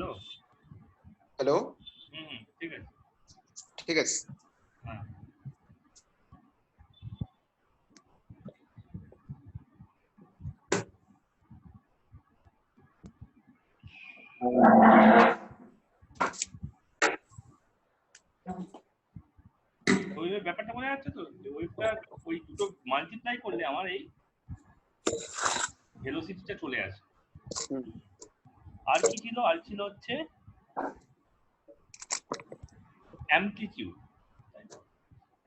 Hello hello, ঠিক আছে ঠিক আছে। হ্যাঁ ওই ব্যাপারটা মনে যাচ্ছে তো ওয়েবটা ওই দুটো মাল্টিপ্লাই করলে আমার এই ভেলোসিটিটা চলে আসে। আর কি ছিল? আর ছিল হচ্ছে অ্যামপ্লিটিউড।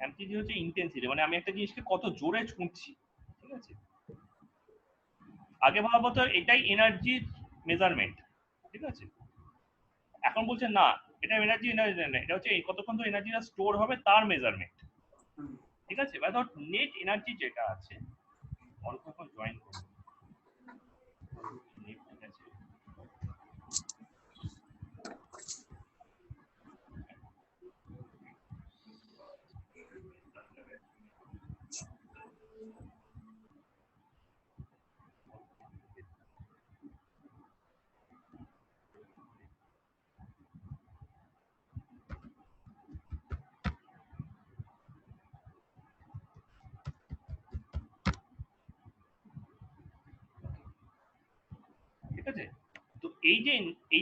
অ্যামপ্লিটিউড হচ্ছে ইন্টেন্সিটি, মানে আমি একটা জিনিসকে কত জোরে ছুঁড়ছি। ঠিক আছে, আগে ভাবা তো এটাই এনার্জির মেজারমেন্ট। ঠিক আছে, এখন বলছে না এটা এনার্জি না, এটা হচ্ছে কতক্ষণ তো এনার্জিটা স্টোর হবে তার মেজারমেন্ট। ঠিক আছে, বা ধর নেট এনার্জি যেটা আছে, অল্প এখন জয়েন করবো নেট। ঠিক আছে, ঠিক আছে। তো এই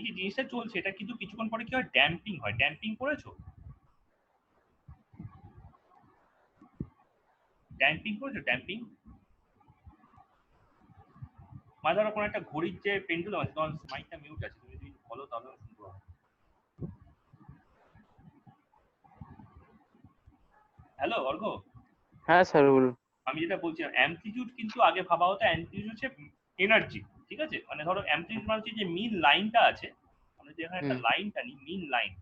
যে জিনিসটা চলছে, এটা কিন্তু কিছুক্ষণ পরে কি হয়, ড্যাম্পিং হয়। ড্যাম্পিং করেছো? ড্যাম্পিং করেছো? ড্যাম্পিং মানে ধরো কোনো একটা ঘড়ির যে পেন্ডুলাম আছে, তোমার মাইকটা মিউট আছে, তুমি যদি বলো তাহলে আমি শুনতে পাবো। হ্যালো অর্ঘ। হ্যাঁ স্যার বলুন। আমি যেটা বলছিলাম, অ্যামপ্লিটিউড কিন্তু আগে ভাবা হতো অ্যামপ্লিটিউড হচ্ছে এনার্জি। ঠিক আছে, মানে ধরো অ্যামপ্লিটিউড মানে হচ্ছে যে মিন লাইনটা আছে, আমরা যে এখানে একটা লাইন টানি, মিন লাইন।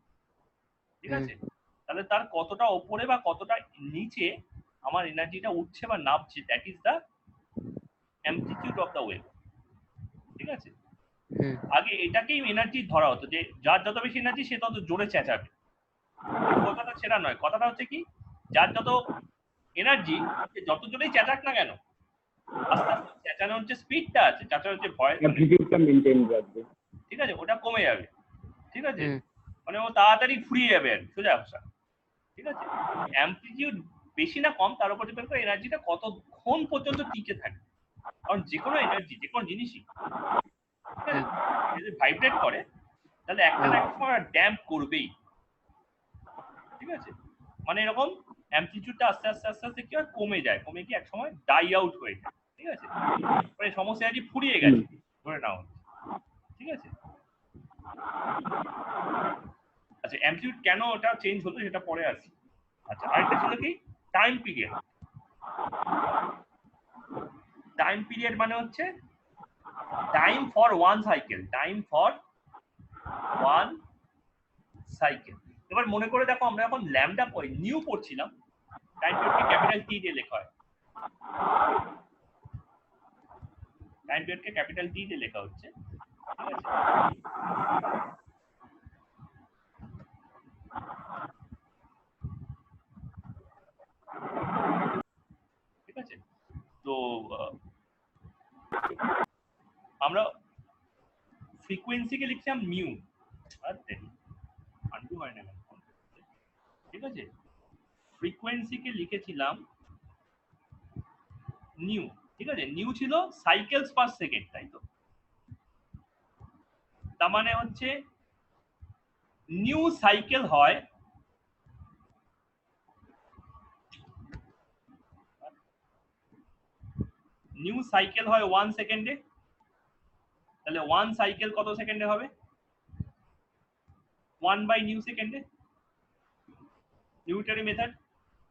ঠিক আছে, তাহলে তার কতটা ওপরে বা কতটা নিচে আমার এনার্জিটা উঠছে বা নামছে, that is the amplitude of the wave. ঠিক আছে, আগে এটাকেই এনার্জি ধরা হতো, যে যার যত বেশি এনার্জি সে তত জোরে চেঁচাবে। কথাটা সেটা নয়, কথাটা হচ্ছে কি, যার যত এনার্জি সে যত জোরেই চেঁচাক না কেন, আস্তে আস্তে চেঁচানোর যে স্পিডটা আছে, চেঁচানোর যে ভয়, অ্যামপ্লিটিউডটা মেইনটেইন রাখবে। ঠিক আছে, ওটা কমে যাবে। ঠিক আছে, মানে ও তাড়াতাড়ি ফুরিয়ে যাবে আর সোজা ভাষা। ঠিক আছে, অ্যামপ্লিটিউড বেশি না কম তার উপর ডিপেন্ড করে এনার্জিটা কতক্ষণ পর্যন্ত টিকে থাকে। কারণ যে কোনো এনার্জি, যে কোনো জিনিসই, ঠিক আছে, যদি ভাইব্রেট করে তাহলে একটা না একটা সময় ড্যাম্প করবেই। ঠিক আছে, মানে এরকম অ্যামপ্লিটিউডটা আস্তে আস্তে আস্তে আস্তে কি হয়, কমে যায়, কমে গিয়ে এক সময় ডাই আউট হয়ে যায়। ঠিক আছে, মানে সমস্ত এনার্জি ফুরিয়ে গেছে ধরে নাও। ঠিক আছে, আচ্ছা অ্যামপ্লিটিউড কেন ওটা চেঞ্জ হলো সেটা পরে আসি। আচ্ছা, আরেকটা ছিল কি, টাইম পিরিয়ড। টাইম পিরিয়ড মানে হচ্ছে time for one cycle, time for one cycle. এবার মনে করে দেখো, আমরা এখন ল্যামডা নিউ পড়ছিলাম, টাইম পিরিয়ডকে ক্যাপিটাল টি দিয়ে লেখা হয়। টাইম পিরিয়ডকে ক্যাপিটাল টি দিয়ে লেখা হচ্ছে। ঠিক আছে, ঠিক আছে, তো আমরা ফ্রিকোয়েন্সিকে লিখছিলাম মিউ, আনডু হয় না। ঠিক আছে, ফ্রিকোয়েন্সিকে লিখেছিলাম নিউ। ঠিক আছে, নিউ ছিল সাইকেলস পার সেকেন্ড, তাই তো? তার মানে হচ্ছে নিউ সাইকেল হয় নিউ সাইকেল হয় 1 সেকেন্ডে। তাহলে 1 সাইকেল কত সেকেন্ডে হবে? 1 বাই নিউ সেকেন্ডে, নিউটনের মেথড।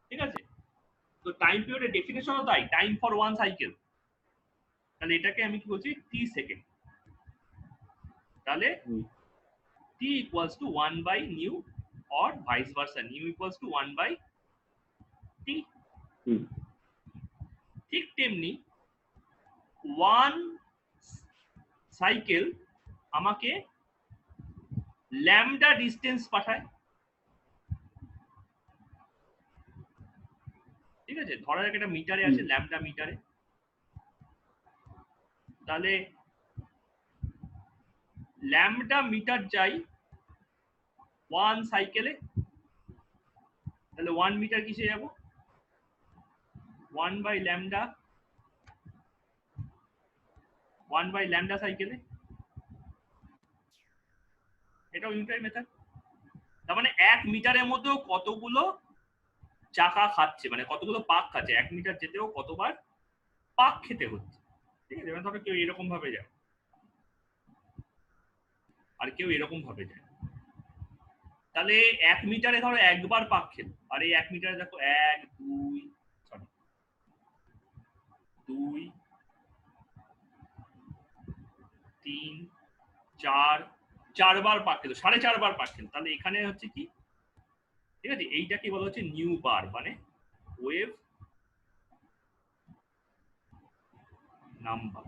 ঠিক আছে, তো টাইম পিরিয়ডের ডেফিনেশনও তাই, টাইম ফর 1 সাইকেল। তাহলে এটাকে আমি কি বলছি, টি সেকেন্ড। তাহলে t equals to 1 by nu or vice versa, nu equals to 1 by t। ঠিক তেমনি 1 সাইকেল আমাকে ল্যামডা ডিস্টেন্স পাঠায়। ঠিক আছে, ধরা যাক এটা মিটারে আছে, ল্যামডা মিটারে। তাহলে ল্যামডা মিটার যাই 1 সাইকেলে, তাহলে 1 মিটার কিসে যাব 1 বাই ল্যামডা 1 বাই ল্যামডা সাইকেলে। এটাও ইউনিটারি মেথড। তার মানে 1 মিটারের মধ্যেও কতগুলো চাকা খাচ্ছে, মানে কতগুলো পাক খাচ্ছে, 1 মিটার যেতেও কতবার পাক খেতে হচ্ছে। ঠিক আছে, ধরো কেউ এরকম ভাবে যায় আর কেউ এরকম ভাবে যায়, তাহলে 1 মিটারে ধরো একবার পাক খেল, আর এই 1 মিটারে দেখো 1 2 3 4 4বার পাক খেল, 4.5 বার পাক খেল, তাহলে এখানে হচ্ছে কি, ঠিক আছে, এইটাকে বলা হচ্ছে নিউ বার, মানে ওয়েভ নাম্বার।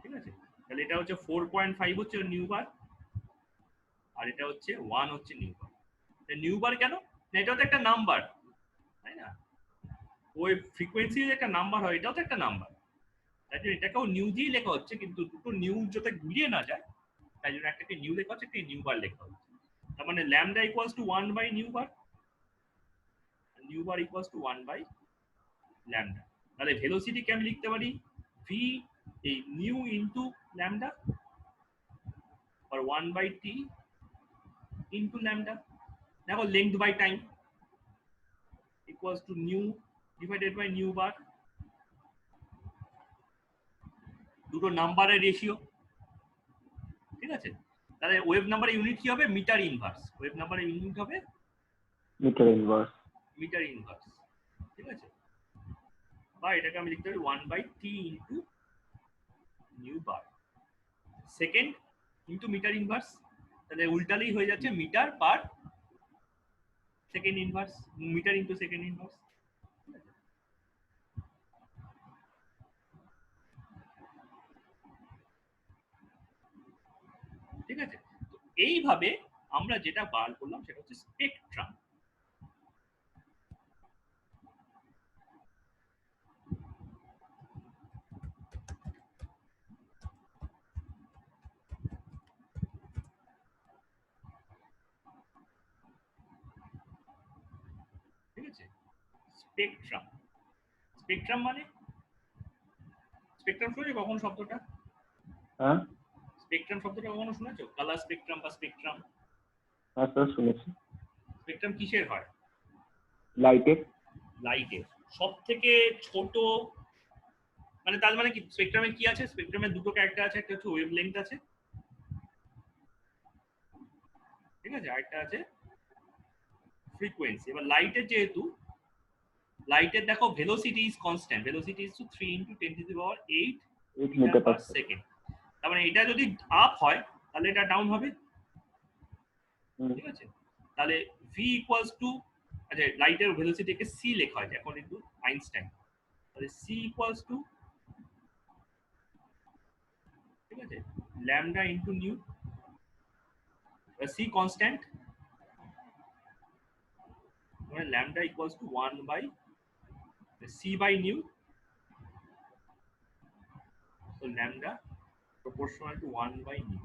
ঠিক আছে, তাহলে এটা হচ্ছে 4.5 হচ্ছে নিউ বার, আর এটা হচ্ছে 1 হচ্ছে নিউ বার। নিউ বার কেন, এটা তো একটা নাম্বার, তাই না, ওয়েভ ফ্রিকোয়েন্সি একটা নাম্বার হয়, এটাও তো একটা নাম্বার, তাই জন্য এটাকেও নিউ দিয়ে লেখা হচ্ছে, কিন্তু দুটো নিউ যাতে গুলিয়ে না যায় তাই জন্য একটাকে নিউ লেখা হচ্ছে, একটা নিউ বার লেখা হচ্ছে। তার মানে lambda equals to 1 by nu bar, nu bar equals to 1 by lambda. তাহলে ভেলোসিটিকে আমি লিখতে পারি ভি এই নিউ ইনটু ল্যামডা আর 1 বাই টি ইনটু ল্যামডা। দেখো length by time equals to nu divided by nu bar, দুটো নাম্বারের রেশিও। ঠিক আছে, তাহলে ওয়েভ নাম্বারের ইউনিট কি হবে, মিটার ইনভার্স, ওয়েভ নাম্বারের ইউনিট হবে মিটার ইনভার্স। Metre inverse. ঠিক আছে, বা এটাকে আমি লিখতে পারি 1 by T into nu bar, second into metre inverse, তাহলে উল্টালেই হয়ে যাচ্ছে metre per second inverse, metre into second inverse. ঠিক আছে, তো এইভাবে আমরা যেটা বার করলাম সেটা হচ্ছে স্পেকট্রাম। ঠিক আছে, স্পেকট্রাম, স্পেকট্রাম মানে স্পেকট্রাম শুনেছো কখন শব্দটা? হ্যাঁ স্পেকট্রাম শব্দটা কখনো শুনেছো, কালার স্পেকট্রাম বা স্পেকট্রাম? হ্যাঁ স্যার শুনেছি। স্পেকট্রাম কিসের হয়? লাইটের। লাইটের। সব থেকে ছোট, মানে তার মানে কি স্পেকট্রামে কি আছে, স্পেকট্রামে দুটো ক্যারেক্টার আছে, একটা হচ্ছে ওয়েভলেংথ আছে, ঠিক আছে, আরেকটা আছে ফ্রিকোয়েন্সি। এবার লাইটের যেহেতু, লাইটের দেখো velocity is constant, velocity is 3 × 10⁸ metre per second. তার মানে এটা যদি আপ হয় তাহলে এটা ডাউন হবে। ঠিক আছে, তাহলে ভি ইকুয়ালস টু, আচ্ছা লাইটের ভেলোসিটিকে সি লেখা হয় অ্যাকর্ডিং টু আইনস্টাইন, তাহলে সি ইকুয়ালস টু, ঠিক আছে, lambda into nu, c constant, মানে lambda equals to 1 by c by nu, so lambda proportional to 1 by nu.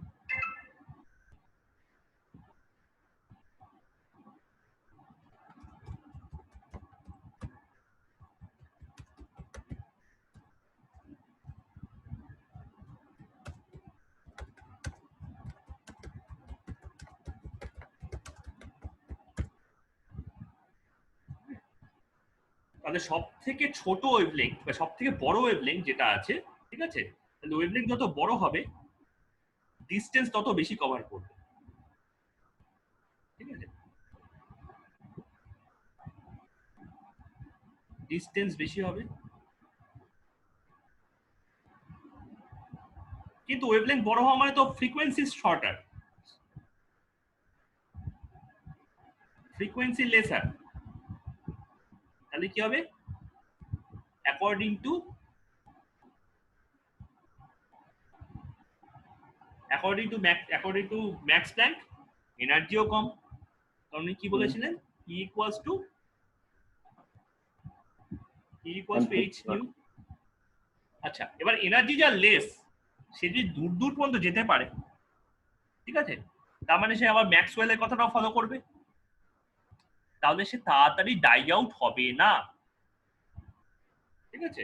তাহলে সব থেকে ছোট ওয়েভলেংথ বা সব থেকে বড় ওয়েভলেংথ যেটা আছে, ঠিক আছে, তাহলে ওয়েভলেংথ যত বড় হবে ডিসটেন্স তত বেশি কভার করবে। ঠিক আছে, ডিসটেন্স বেশি হবে, কিন্তু ওয়েভলেংথ বড় হওয়া মানে তো ফ্রিকোয়েন্সি শর্টার, ফ্রিকোয়েন্সি লেসার, তাহলে কি হবে, অ্যাকর্ডিং টু ম্যাক্স প্ল্যাঙ্ক এনার্জিও কম। আপনি কি বলেছিলেন, E equals to h nu। আচ্ছা, এবার এনার্জি যা লেস, সে যদি দূর দূর পর্যন্ত যেতে পারে ঠিক আছে? তার মানে সে আবার ম্যাক্সওয়েলের কথাটাও ফলো করবে, তাহলে সে তাড়াতাড়ি ডাই আউট হবে না। ঠিক আছে?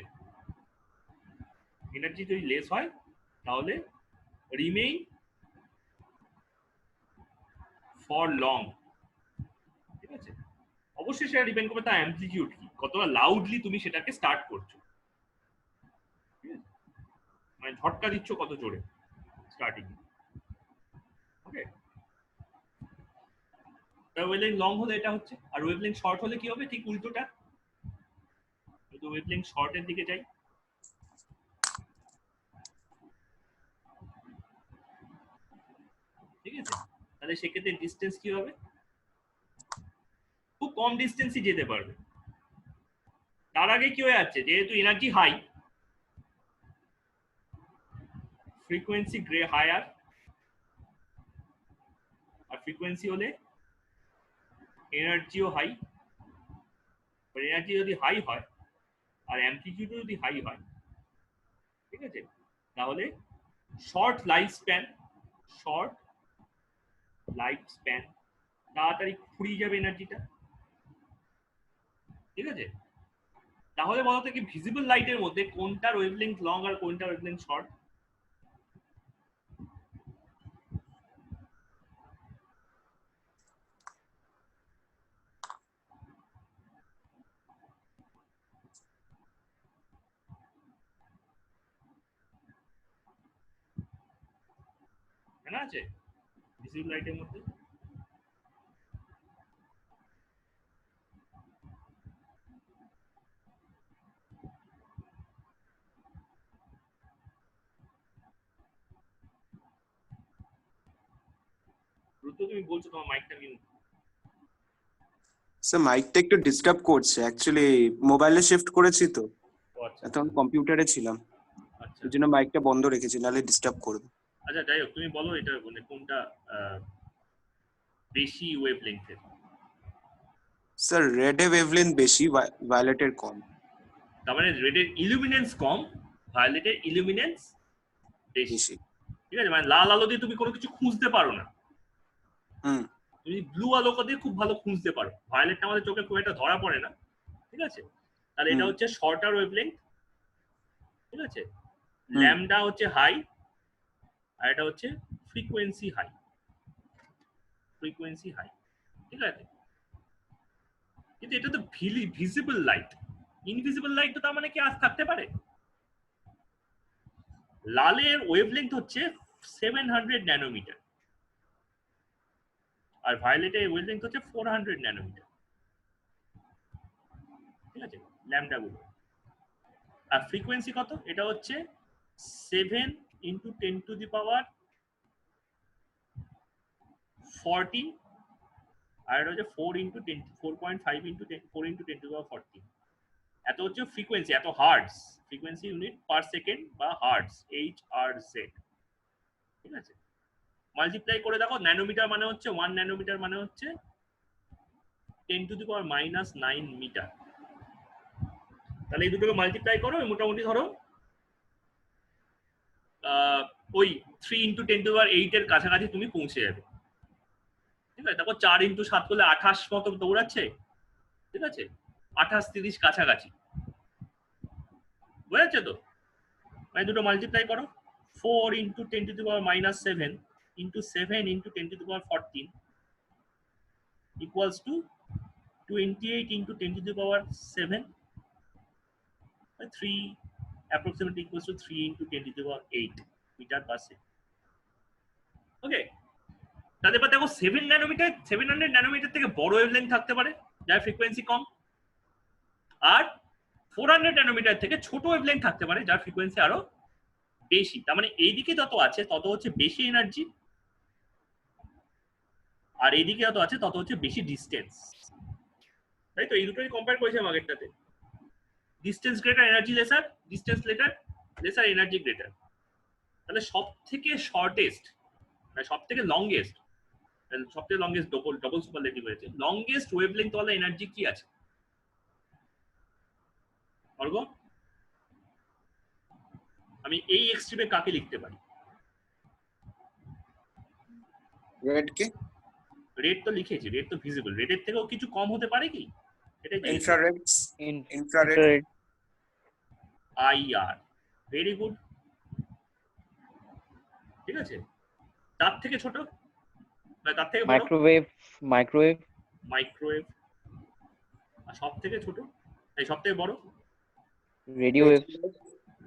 এনার্জি যদি লেস হয় তাহলে রিমেইন ফর লং। ঠিক আছে? অবশ্যই সেটা ডিপেন্ড করবে তার অ্যামপ্লিটিউড কি, কতটা লাউডলি তুমি সেটাকে স্টার্ট করছো। ঠিক আছে? মানে ঝটকা দিচ্ছ কত জোরে স্টার্টিং। ওকে, ওয়েভলেন্থ লং হলে এটা হচ্ছে, আর ওয়েভলেন্থ শর্ট হলে কি হবে? ঠিক উল্টোটা। যদি ওয়েভলেন্থ শর্টের দিকে যাই, ঠিক আছে, তাহলে সেক্ষেত্রে ডিস্টেন্স কি হবে? খুব কম ডিস্টেন্সই যেতে পারবে। তার আগে কি হয়ে যাচ্ছে, যেহেতু এনার্জি হাই, ফ্রিকোয়েন্সি গ্রে হায়ার, আর ফ্রিকোয়েন্সি হলে এনার্জিও হাই। এনার্জি যদি হাই হয় আর অ্যামপ্লিটিউডও যদি হাই হয়, ঠিক আছে, তাহলে শর্ট লাইফ স্প্যান, তাড়াতাড়ি ফুরিয়ে যাবে এনার্জিটা। ঠিক আছে? তাহলে বলতো কি ভিজিবল লাইটের মধ্যে কোনটার ওয়েভলেংথ লং আর কোনটার ওয়েভলেংথ শর্ট? জানা আছে ভিজিবল লাইটের মধ্যে? রুদ্র, তুমি বলছো তোমার মাইকটা মিউট। স্যার মাইকটা একটু ডিস্টার্ব করছে, অ্যাকচুয়ালি মোবাইলে শিফট করেছি তো, আচ্ছা এখন কম্পিউটারে ছিলাম, আচ্ছা এই জন্য মাইকটা বন্ধ রেখেছি, নাহলে ডিস্টার্ব করবে। আচ্ছা, যাই হোক, তুমি বলো এটা মানে কোনটা বেশি ওয়েভলেংথের? স্যার রেডে ওয়েভলেন্থ বেশি, ভায়োলেটের কম। তার মানে রেডের ইলুমিনেন্স কম, ভায়োলেটের ইলুমিনেন্স বেশি। বেশি। ঠিক আছে? মানে লাল আলো দিয়ে তুমি কোনো কিছু খুঁজতে পারো না, হুম। তুমি ব্লু আলো দিয়ে খুব ভালো খুঁজতে পারো। ভায়োলেটটা আমাদের চোখে খুব একটা ধরা পড়ে না। ঠিক আছে? তাহলে এটা হচ্ছে শর্টার ওয়েভলেংথ। ঠিক আছে? ল্যামডা হচ্ছে হাই, আর এটা হচ্ছে ফ্রিকোয়েন্সি হাই। ঠিক আছে? কিন্তু এটা তো ভিজিবল লাইট, ইনভিজিবল লাইট তো তার মানে কি আজ থাকতে পারে? লালের ওয়েভলেংথ হচ্ছে 700 ন্যানোমিটার, আর ভায়োলেটের ওয়েভলেংথ হচ্ছে 400 ন্যানোমিটার। ঠিক আছে? ল্যামডা গুলো। আর ফ্রিকোয়েন্সি কত? এটা হচ্ছে 7 ইন্টু 10 টু দি পাওয়ার 14, আর এটা হচ্ছে 4 into 10, 4.5 into 10, 4 into 10 to the power 14। এত হচ্ছে ফ্রিকোয়েন্সি, এত hertz, frequency unit per second বা হার্টস, HRZ। ঠিক আছে? মাল্টিপ্লাই করে দেখো, ন্যানোমিটার মানে হচ্ছে 1 ন্যানোমিটার মানে হচ্ছে 10 টু দি পাওয়ার -9 মিটার। তাহলে এই দুটোকে মাল্টিপ্লাই করো, মোটামুটি ধরো ওই 3 ইন্টু 10 টু দি পাওয়ার 8 এর কাছাকাছি তুমি পৌঁছে যাবে। ঠিক আছে? তারপর 4 ইন্টু 7 করলে 28 মতো দৌড়াচ্ছে। ঠিক আছে? 28, 30 কাছাকাছি। বুঝেছো তো? মানে দুটো মাল্টিপ্লাই করো, 4 into 10 to the power -7 into 7 into 10 to the power 14 equals to 28 into 10 to the power 7, 3 approximately equals to 3 into 10 to the power 8 meter per second. ওকে, তাহলে এবার দেখো 7 ন্যানোমিটার, 700 ন্যানোমিটার থেকে বড় ওয়েভলেংথ থাকতে পারে যার ফ্রিকোয়েন্সি কম, আর 400 ন্যানোমিটার থেকে ছোট ওয়েভলেংথ থাকতে পারে যার ফ্রিকোয়েন্সি আরো বেশি। তার মানে এইদিকে যত আছে তত হচ্ছে বেশি এনার্জি, আর এইদিকে যত আছে তত হচ্ছে বেশি ডিস্টেন্স। তাই তো? এই দুটোই কম্পেয়ার করেছিলাম আগেরটাতে। Distance greater, energy lesser, distance lesser, energy greater. তাহলে সব থেকে শর্টেস্ট, মানে সব থেকে লংগেস্ট, সবথেকে লংগেস্ট ডবল সুপারলেটিভ হয়েছে, লংগেস্ট ওয়েভলেংথ ওয়ালা এনার্জি কি আছে? অর্গ, আমি এই এক্সট্রিমে কাকে লিখতে পারি? রেড কি? রেড তো লিখেছি, রেড তো ভিজিবল, রেডের থেকেও কিছু কম হতে পারে কি? এটাই চাইছি। Infrared. Infrared. infrared, IR, very good. ঠিক আছে, তার থেকে ছোট না তার থেকে বড়? microwave, microwave. আর সব থেকে ছোট, এই সব থেকে বড়? radio wave,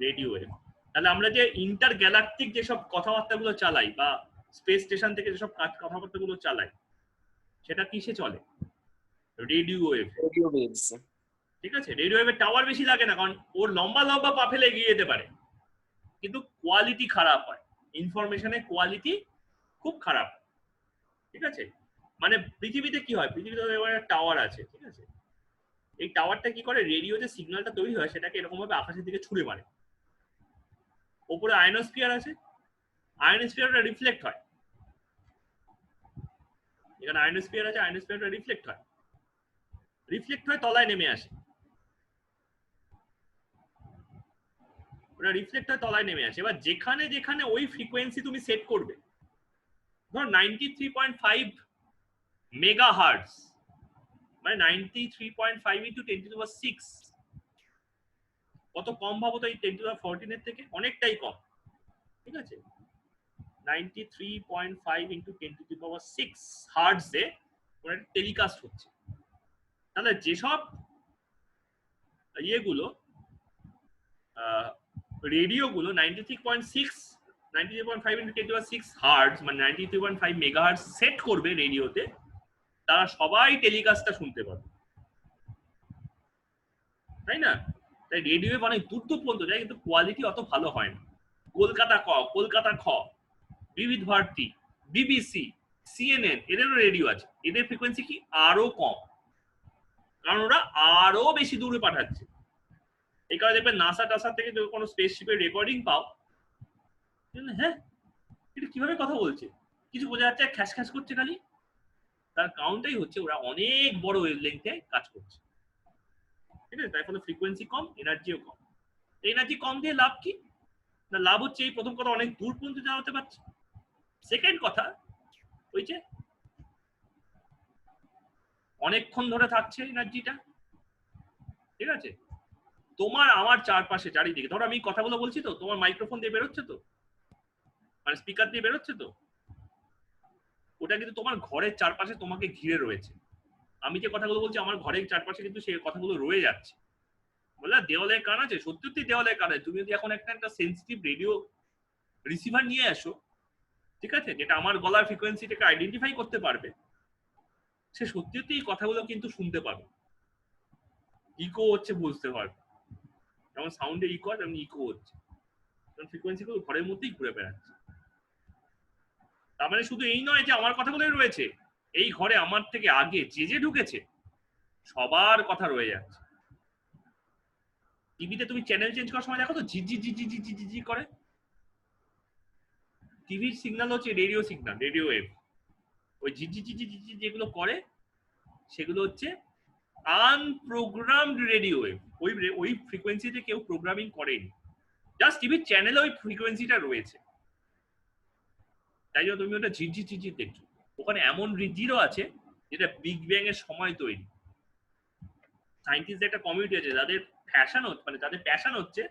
radio wave. তাহলে আমরা যে ইন্টার গ্যালাকটিক যেসব কথাবার্তাগুলো চালাই বা স্পেস স্টেশন থেকে যেসব কথাবার্তাগুলো চালাই সেটা কিসে চলে? Radio wave. Radio waves. ঠিক আছে, রেডিও ওয়েভের টাওয়ার বেশি লাগে না, কারণ ওর লম্বা লম্বা পা ফেলে এগিয়ে যেতে পারে, কিন্তু কোয়ালিটি খারাপ হয়, ইনফরমেশনের কোয়ালিটি খুব খারাপ। ঠিক আছে, মানে পৃথিবীতে কি হয়, পৃথিবীতে একটা টাওয়ার আছে, ঠিক আছে, এই টাওয়ারটা কি করে, রেডিও যে সিগন্যালটা তৈরি হয় সেটাকে এরকম ভাবে আকাশের দিকে ছুড়ে মারে। ওপরে আয়নোস্ফিয়ার আছে, আয়নোস্ফিয়ারটা রিফ্লেক্ট হয়, এখানে আয়নোস্ফিয়ার আছে, আয়নোস্ফিয়ারটা রিফ্লেক্ট হয়, তলায় নেমে আসে, ওটা রিফ্লেক্ট হয় তলায় নেমে আসে। এবার যেখানে যেখানে ওই ফ্রিকোয়েন্সি তুমি সেট করবে, ধর 93.5 মেগাহার্টজ, মানে 93.5 ইন্টু 10⁶, কত কম ভাবো তো, এই 10⁻14 এর থেকে অনেকটাই কম। ঠিক আছে, 93.5 ইন্টু 10⁶ হার্টজে ওটা টেলিকাস্ট হচ্ছে। তাহলে যেসব ইয়েগুলো রেডিওগুলো 93.5 ইন্টু 10⁶ হার্টজ মানে 93.5 মেগাহার্টজ সেট করবে রেডিওতে, তারা সবাই টেলিকাস্টটা শুনতে পাবে, তাই না? তাই রেডিও অনেক দূর দূর পর্যন্ত যায়, কিন্তু কোয়ালিটি অত ভালো হয় না। কলকাতা খ, বিবিধ ভারতী, বিবিসি, সিএনএন, এদেরও রেডিও আছে, এদের ফ্রিকোয়েন্সি কি আরো কম, কারণ ওরা আরো বেশি দূরে পাঠাচ্ছে। এই কারণে দেখবেন নাসা টাসা থেকে যদি কোনো স্পেসশিপের রেকর্ডিং পাও, হ্যাঁ এটা কিভাবে কথা বলছে, কিছু বোঝা যাচ্ছে, খ্যাস খ্যাস করছে খালি, তার কারণটাই হচ্ছে ওরা অনেক বড় ওয়েভলেংথে কাজ করছে। ঠিক আছে, তাই ফলে ফ্রিকোয়েন্সি কম, এনার্জিও কম। এনার্জি কম দিয়ে লাভ কি না, লাভ হচ্ছে এই প্রথম কথা, অনেক দূর পর্যন্ত যাওয়াতে পারছে। সেকেন্ড কথা, ওই যে অনেকক্ষণ ধরে থাকছে এনার্জিটা। ঠিক আছে, তোমার আমার চারপাশে চারিদিকে, ধরো আমি কথাগুলো বলছি তো, তোমার মাইক্রোফোন দিয়ে বেরোচ্ছে তো, মানে স্পিকার দিয়ে বেরোচ্ছে তো, ওটা কিন্তু তোমার ঘরের চারপাশে তোমাকে ঘিরে রয়েছে। আমি যে কথাগুলো বলছি আমার ঘরের চারপাশে কিন্তু সেই কথাগুলো রয়ে যাচ্ছে। বললা দেওয়ালের কান আছে, সত্যি দেওয়ালের কান আছে। তুমি যদি এখন একটা সেন্সিটিভ রেডিও রিসিভার নিয়ে আসো, ঠিক আছে, যেটা আমার গলার ফ্রিকোয়েন্সিটাকে আইডেন্টিফাই করতে পারবে, সে সত্যি এই কথাগুলো কিন্তু শুনতে পাবে, ইকো হচ্ছে বুঝতে পারবে, যেমন সাউন্ডে ইকো হয় তেমন ইকো হচ্ছে, কারণ ফ্রিকোয়েন্সিগুলো ঘরের মধ্যেই ঘুরে বেড়াচ্ছে। তার মানে শুধু এই নয় যে আমার কথাগুলোই রয়েছে, এই ঘরে আমার থেকে আগে যে ঢুকেছে সবার কথা রয়ে যাচ্ছে। টিভিতে তুমি চ্যানেল চেঞ্জ করার সময় দেখো তো ঝি করে, টিভির সিগন্যাল হচ্ছে রেডিও সিগন্যাল, রেডিও ওয়েভ। ওই ঝি যেগুলো করে সেগুলো হচ্ছে আনপ্রোগ্রামড রেডিও ওয়েভ, ওই ফ্রিকোয়েন্সিতে কেউ প্রোগ্রামিং করেনি, জাস্ট টিভির চ্যানেলে ওই ফ্রিকোয়েন্সিটা রয়েছে, তাই জন্য তুমি ওটা ঝিঝি দেখছো। ওখানে এমন রিজিরও আছে যেটা বিগ ব্যাং এর সময় তৈরি। সায়েন্টিস্টদের একটা কমিউনিটি আছে যাদের ফ্যাশন হচ্ছে, মানে তাদের প্যাশন হচ্ছে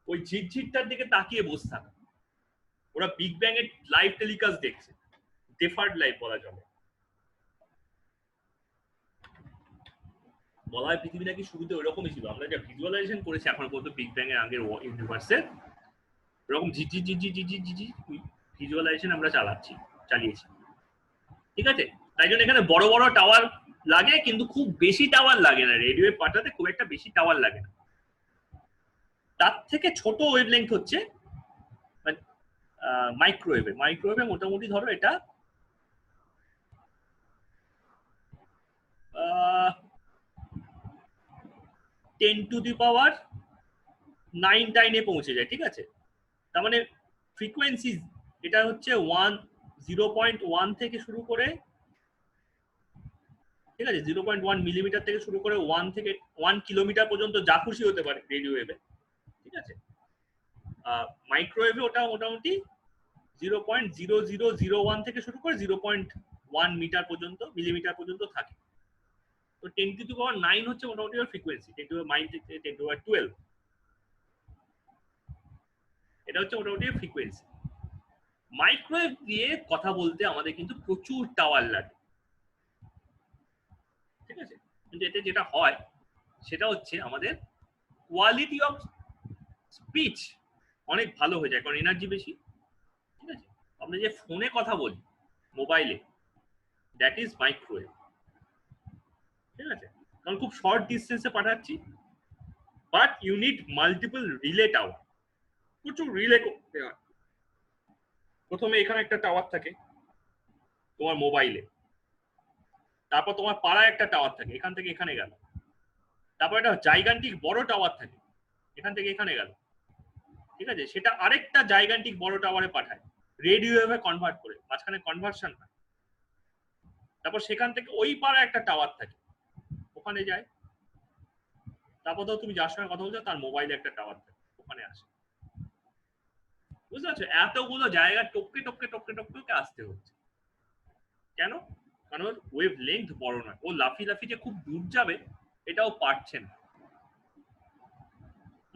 ওই ঝিরঝিরটার দিকে তাকিয়ে বসে থাকা। ওরা বিগ ব্যাং এর লাইভ টেলিকাস্ট দেখছে, ডেফার্ড লাইভ বলা চলে। বলা হয় পৃথিবী নাকি শুরুতে ওইরকমই ছিল, আমরা যা ভিজুয়ালাইজেশন করেছি এখন পর্যন্ত বিগ ব্যাং এর আগের ইউনিভার্সের, এরকম ঝিঝি ভিজুয়ালাইজেশন আমরা চালিয়েছি। ঠিক আছে, তাই জন্য এখানে বড় বড় টাওয়ার লাগে, কিন্তু খুব বেশি টাওয়ার লাগে না, রেডিও পাঠাতে খুব একটা বেশি টাওয়ার লাগে না। তার থেকে ছোট ওয়েভলেংথ হচ্ছে মাইক্রোওয়েভে মোটামুটি ধরো এটা 10⁹ পৌঁছে যায়। ঠিক আছে, তার মানে ফ্রিকোয়েন্সি এটা হচ্ছে 0.1 থেকে শুরু করে, ঠিক আছে, 0.1 মিলিমিটার থেকে শুরু করে 1 কিলোমিটার পর্যন্ত যা খুশি হতে পারে রেডিও ওয়েভে। ঠিক আছে, মাইক্রোওয়েভে ওটা মোটামুটি 0.0001 থেকে শুরু করে 0.1 মিটার পর্যন্ত মিলিমিটার পর্যন্ত থাকে। তো 10⁻9 হচ্ছে মোটামুটি ওর ফ্রিকোয়েন্সি, 10⁻9 থেকে 10⁻12 এটা হচ্ছে মোটামুটি ফ্রিকোয়েন্সি। মাইক্রোওয়েভ দিয়ে কথা বলতে আমাদের কিন্তু প্রচুর টাওয়ার লাগে, ঠিক আছে? কিন্তু এতে যেটা হয় সেটা হচ্ছে আমাদের কোয়ালিটি অফ স্পিচ অনেক ভালো হয়ে যায়, কারণ এনার্জি বেশি, ঠিক আছে? আমরা যে ফোনে কথা বলি মোবাইলে, দ্যাট ইজ মাইক্রোওয়েভ, ঠিক আছে? কারণ খুব শর্ট ডিস্টেন্সে পাঠাচ্ছি, but you need multiple relay tower, প্রচুর রিলে করতে হয়। প্রথমে এখানে একটা টাওয়ার থাকে তোমার মোবাইলে, তারপর তোমার পাড়ায় একটা টাওয়ার থাকে, এখান থেকে এখানে গেল, তারপর একটা জাইগান্টিক বড় টাওয়ার থাকে, এখান থেকে এখানে গেল, ঠিক আছে? সেটা আরেকটা জাইগান্টিক বড় টাওয়ারে পাঠায়, রেডিও ওয়েভে কনভার্ট করে, মাঝখানে কনভার্সন হয়। তারপর সেখান থেকে ওই পাড়ায় একটা টাওয়ার থাকে, ওখানে যায়। তারপর তো তুমি যার সঙ্গে কথা বলছো তার মোবাইলে একটা টাওয়ার থাকে, ওখানে আসে। বুঝতে পারছো? এতগুলো জায়গা টপকে টপকে টপকে টপকে আসতে হচ্ছে। কেন? কারণ ওর ওয়েভ লেন্থ বড় নয়, ও লাফি লাফি যে খুব দূর যাবে এটাও পারছে না।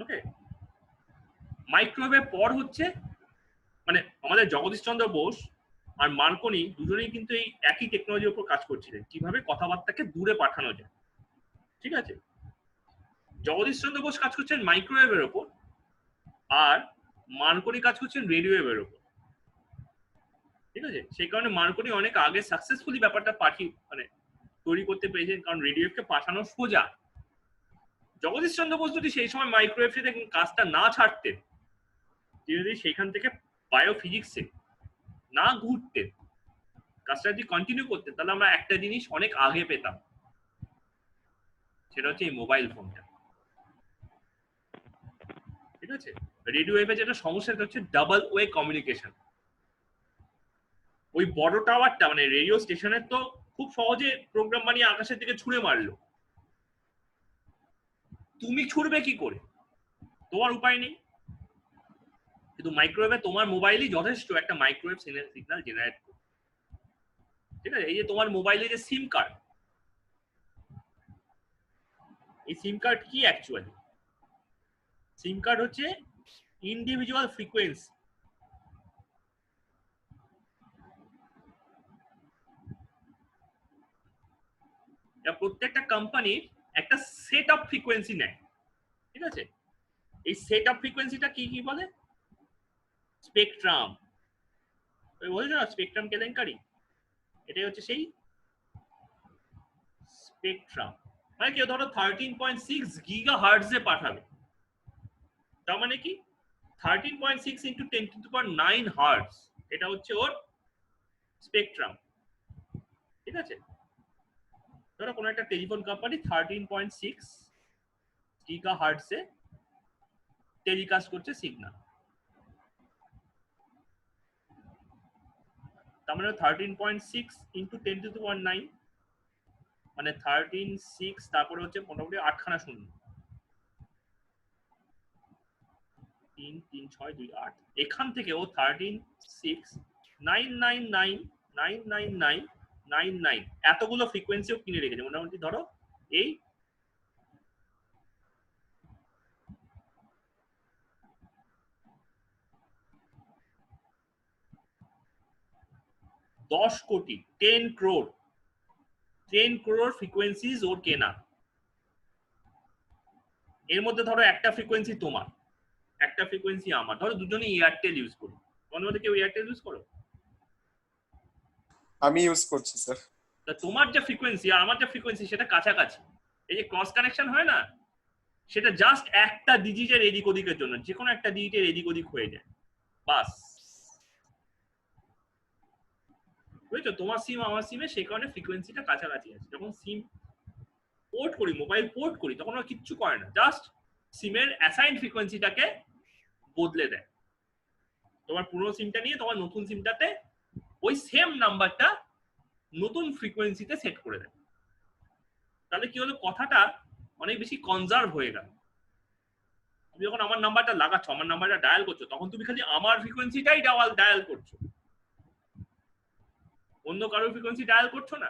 ওকে, মাইক্রোওয়েভের পর হচ্ছে মানে আমাদের জগদীশচন্দ্র বোস আর মার্কনি দুজনেই কিন্তু এই একই টেকনোলজির উপর কাজ করছিলেন, কিভাবে কথাবার্তাকে দূরে পাঠানো যায়, ঠিক আছে? জগদীশচন্দ্র বোস কাজ করছেন মাইক্রোওয়েভের উপর, আর মার্কনি কাজ করছেন রেডিও ওয়েভের উপর, ঠিক আছে? সেই কারণে মার্কনি অনেক আগে সাকসেসফুলি ব্যাপারটা তৈরি করতে পেরেছেন, কারণ রেডিও ওয়েভকে পাঠানো সোজা। জগদীশচন্দ্র বোস যদি সেই সময় মাইক্রোওয়েভ থেকে কাজটা না ছাড়তেন, তিনি যদি সেইখান থেকে বায়োফিজিক্সে না ঘুরতেন, কাজটা যদি কন্টিনিউ করতেন, তাহলে আমরা একটা জিনিস অনেক আগে পেতাম, সেটা হচ্ছে এই মোবাইল ফোনটা, ঠিক আছে? রেডিও ওয়েভে যেটা সমস্যা সেটা হচ্ছে ডাবল ওয়ে কমিউনিকেশন। ওই বড় টাওয়ারটা মানে রেডিও স্টেশনের তো খুব সহজে প্রোগ্রাম বানিয়ে আকাশের দিকে ছুঁড়ে মারলো, তুমি ছুড়বে কি করে? তোমার উপায় নেই। কিন্তু মাইক্রোওয়েভে তোমার মোবাইলই যথেষ্ট একটা মাইক্রোওয়েভ সিগন্যাল জেনারেট করে, ঠিক আছে? এই যে তোমার মোবাইলে যে সিম কার্ড, এই সিম কার্ড কি অ্যাকচুয়ালি? সিম কার্ড হচ্ছে ইন্ডিভিজুয়াল ফ্রিকোয়েন্সি। প্রত্যেকটা কোম্পানির একটা সেট অফ ফ্রিকোয়েন্সি নেয়, ঠিক আছে? এই সেট অফ ফ্রিকোয়েন্সিটা কি কি বলে? স্পেকট্রাম। বলছো না স্পেকট্রাম কেলেঙ্কারি, এটাই হচ্ছে সেই স্পেকট্রাম। মানে কেউ ধরো 13.6 গিগাহার্টজে পাঠাবে, তার মানে কি 13.6 ইন্টু 10⁹ হার্টজ, এটা হচ্ছে ওর স্পেকট্রাম, ঠিক আছে? ধরো কোনো একটা টেলিফোন কোম্পানি 13.6 গিগাহার্টজে টেলিকাস্ট করছে সিগন্যাল, তার মানে 13.6 ইন্টু 10⁹ মানে 13.6, তারপরে হচ্ছে মোটামুটি 8খানা শূন্য, 3 3 6 2 8, এখান থেকে ও 13.699999999 এতগুলো ফ্রিকোয়েন্সিও কিনে রেখেছে। মোটামুটি ধরো এই 10 কোটি 10 crore ফ্রিকোয়েন্সিজ ওর কেনা। এর মধ্যে ধরো একটা ফ্রিকোয়েন্সি তোমার, একটা ফ্রিকোয়েন্সি আমার, ধরো দুজনেই এয়ারটেল ইউজ করি, তোমার মধ্যে কেউ এয়ারটেল ইউজ করো? আমি ইউজ করছি স্যার। তা তোমার যে ফ্রিকোয়েন্সি আর আমার যে ফ্রিকোয়েন্সি সেটা কাছাকাছি, এই যে ক্রস কানেকশন হয় না, সেটা জাস্ট একটা ডিজিটের এদিক ওদিকের জন্য, যে কোনো একটা ডিজিটের এদিক ওদিক হয়ে যায়, বাস। বুঝছো? তোমার সিম আমার সিমে সেই কারণে ফ্রিকোয়েন্সিটা কাছাকাছি আছে। যখন সিম পোর্ট করি, মোবাইল পোর্ট করি, তখন ওরা কিচ্ছু করে না, জাস্ট সিমের অ্যাসাইন ফ্রিকোয়েন্সিটাকে বদলে দেয়। তোমার পুরো সিমটা নিয়ে তোমার নতুন সিমটাতে ওই সেম নাম্বারটা নতুন ফ্রিকোয়েন্সিতে সেট করে দেয়। তাহলে কি হলো, কথাটা অনেক বেশি কনজার্ভ হয়ে গেল। তুমি যখন আমার নাম্বারটা লাগাচ্ছ, আমার নাম্বারটা ডায়াল করছো, তখন তুমি খালি আমার ফ্রিকোয়েন্সিটাই ডায়াল করছো, অন্য কারোর ফ্রিকোয়েন্সি ডায়াল করছো না।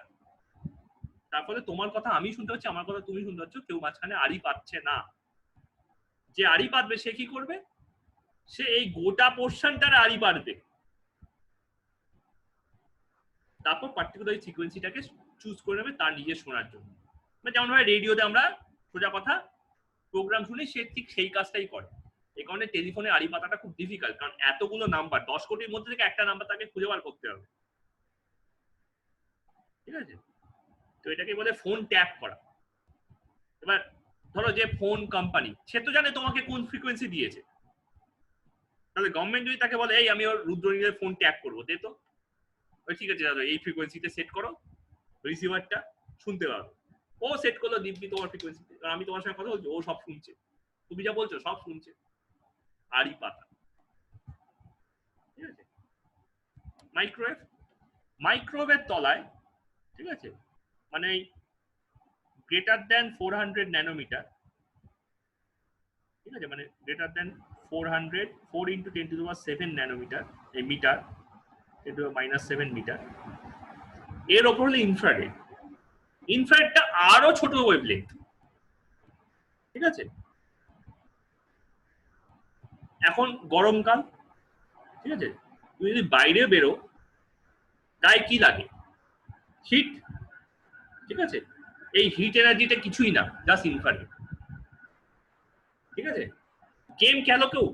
তার ফলে তোমার কথা আমি শুনতে পাচ্ছি, আমার কথা তুমি শুনতে পাচ্ছ, কেউ মাঝখানে আড়ি পাচ্ছে না। যে আড়ি পাতবে সে কি করবে? সে এই গোটা পোর্শনটার আড়ি পাতবে, তারপর পার্টিকুলার ফ্রিকোয়েন্সিটাকে চুজ করে নেবে তার নিজের শোনার জন্য। যেমন ভাবে রেডিওতে আমরা সোজা কথা প্রোগ্রাম শুনি, সে ঠিক সেই কাজটাই করে। এই কারণে টেলিফোনে আড়ি পাতাটা খুব ডিফিকাল্ট, কারণ এতগুলো নাম্বার, 10 কোটির মধ্যে থেকে একটা নাম্বার তাকে খুঁজে বার করতে হবে, ঠিক আছে? তো এটাকে বলে ফোন ট্যাপ করা। এবার ধরো যে ফোন কোম্পানি, সে তো জানে তোমাকে কোন ফ্রিকোয়েন্সি দিয়েছে, তাহলে গভর্নমেন্ট যদি তাকে বলে এই আমি ওর রুদ্রনীলের ফোন ট্যাপ করবো, দে তো, ঠিক আছে দাদা এই ফ্রিকোয়েন্সিতে সেট করো, রিসিভারটা শুনতে পারো। ও সেট করলো দিব্যি তোমার ফ্রিকোয়েন্সিতে, কারণ আমি তোমার সঙ্গে কথা বলছি, ও সব শুনছে, তুমি যা বলছো সব শুনছে। আড়ি পাতা, ঠিক আছে? মাইক্রোওয়েভের তলায়, ঠিক আছে, মানে গ্রেটার দেন 400 ন্যানোমিটার, ঠিক আছে, মানে গ্রেটার দেন 400, 4 × 10⁻7 ন্যানোমিটার, এই মিটার, 10⁻7 মিটার, এর ওপর হলো ইনফ্রারেড। ইনফ্রারেডটা আরো ছোট ওয়েভলেন্থ, ঠিক আছে? এখন গরমকাল, ঠিক আছে, তুমি যদি বাইরে বেরো, গায়ে কি লাগে? হিট, ঠিক আছে? এই হিট এনার্জিটা কিছুই না, জাস্ট ইনফ্রারেড, ঠিক আছে? গেম খেলো কেউ?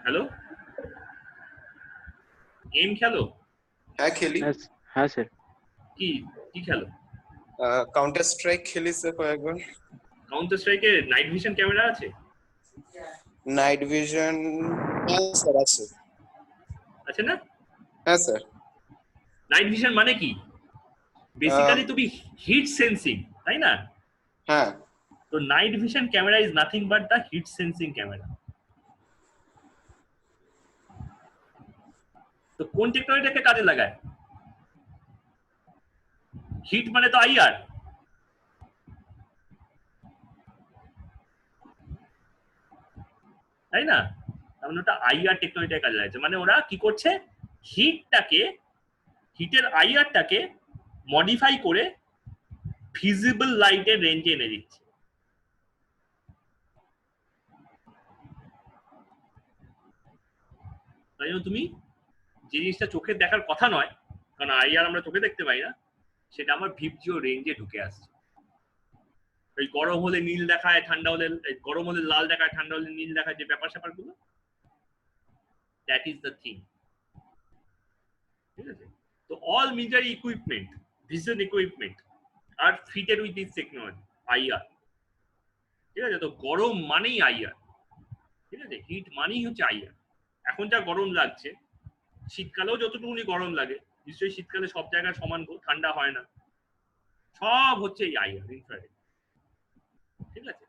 হ্যালো, গেম খেলো? হ্যাঁ খেলি, হ্যাঁ স্যার। কি কি খেলো? কাউন্টার স্ট্রাইক খেলি স্যার কয়েকবার। কাউন্টার স্ট্রাইকে নাইট ভিশন ক্যামেরা আছে? নাইট ভিশন স্যার আছে। আছে না? হ্যাঁ স্যার। নাইট ভিশন মানে কি? বেসিক্যালি তুমি হিট সেন্সিং, তাই না? হ্যাঁ। তো night vision camera is nothing but the heat sensing camera. তো কোন টেকনোলজিটাকে কাজে লাগায়? হিট মানে তো আইআর, তাই না? তার মানে ওটা আইআর টেকনোলজিটাকে কাজে লাগাচ্ছে। মানে ওরা কি করছে, হিটের আইআরটাকে মডিফাই করে ভিজিবল লাইটের রেঞ্জে এনে দিচ্ছে। তাই জন্য তুমি যে জিনিসটা চোখে দেখার কথা নয়, কারণ আইআর আমরা চোখে দেখতে পাই না, সেটা আমার ভিজিও রেঞ্জে ঢুকে আসছে। ওই গরম হলে নীল দেখায়, ঠান্ডা হলে, গরম হলে লাল দেখায়, ঠান্ডা হলে নীল দেখায়, যে ব্যাপার স্যাপার গুলো, দ্যাট ইজ দ্য থিং, ঠিক আছে? তো all major equipment, vision equipment are fitted with this technology, IR, ঠিক আছে? তো গরম মানেই আইআর, ঠিক আছে? হিট মানেই হচ্ছে আইআর। এখন যা গরম লাগছে, শীতকালেও যতটুকুনি গরম লাগে, নিশ্চয়ই শীতকালে সব জায়গায় সমান ঠান্ডা হয় না, সব হচ্ছে এই আইআর, ইনফ্রারেড, ঠিক আছে?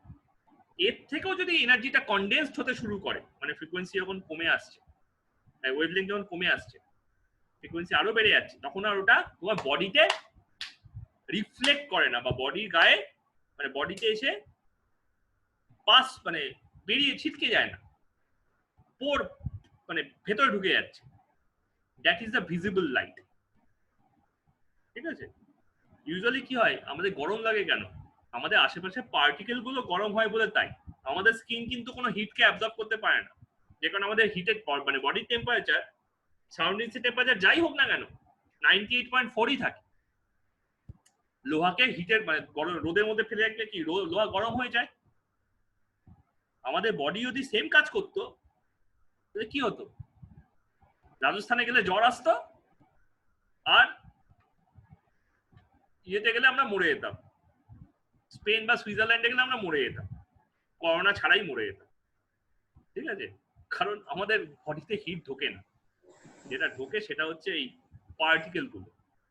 এর থেকেও যদি এনার্জিটা কনডেন্সড হতে শুরু করে, মানে ফ্রিকোয়েন্সি যখন কমে আসছে, ওয়েভলেন্থ যখন কমে আসছে, ফ্রিকোয়েন্সি আরো বেড়ে যাচ্ছে, তখন আর ওটা তোমার বডিতে রিফ্লেক্ট করে না, বা বডির গায়ে, মানে বডিতে এসে পাস, মানে বেরিয়ে ছিটকে যায় না, মানে ভেতরে ঢুকে যাচ্ছে। That is the visible light, ঠিক আছে? ইউজুয়ালি কি হয়, আমাদের গরম লাগে কেন? আমাদের আশেপাশে পার্টিকেল গুলো গরম হয় বলে তাই। আমাদের স্কিন কিন্তু কোনো হিটকে অ্যাবজর্ব করতে পারে না, যে কারণে আমাদের হিটের, মানে বডির টেম্পারেচার, সারাউন্ডিং টেম্পারেচার যাই হোক না কেন, 98.4ই থাকে। লোহাকে হিটের, মানে রোদের মধ্যে ফেলে রাখলে কি লোহা গরম হয়ে যায়? আমাদের বডি যদি সেম কাজ করতো, তাহলে কি হতো? রাজস্থানে গেলে জ্বর আসতো, আর ইয়েতে গেলে আমরা মরে যেতাম, স্পেন বা সুইজারল্যান্ডে গেলে আমরা মরে যেতাম, করোনা ছাড়াই মরে যেতাম, ঠিক আছে? কারণ আমাদের বডিতে হিট ঢোকে না, যেটা ঢোকে সেটা হচ্ছে এই পার্টিকেল গুলো,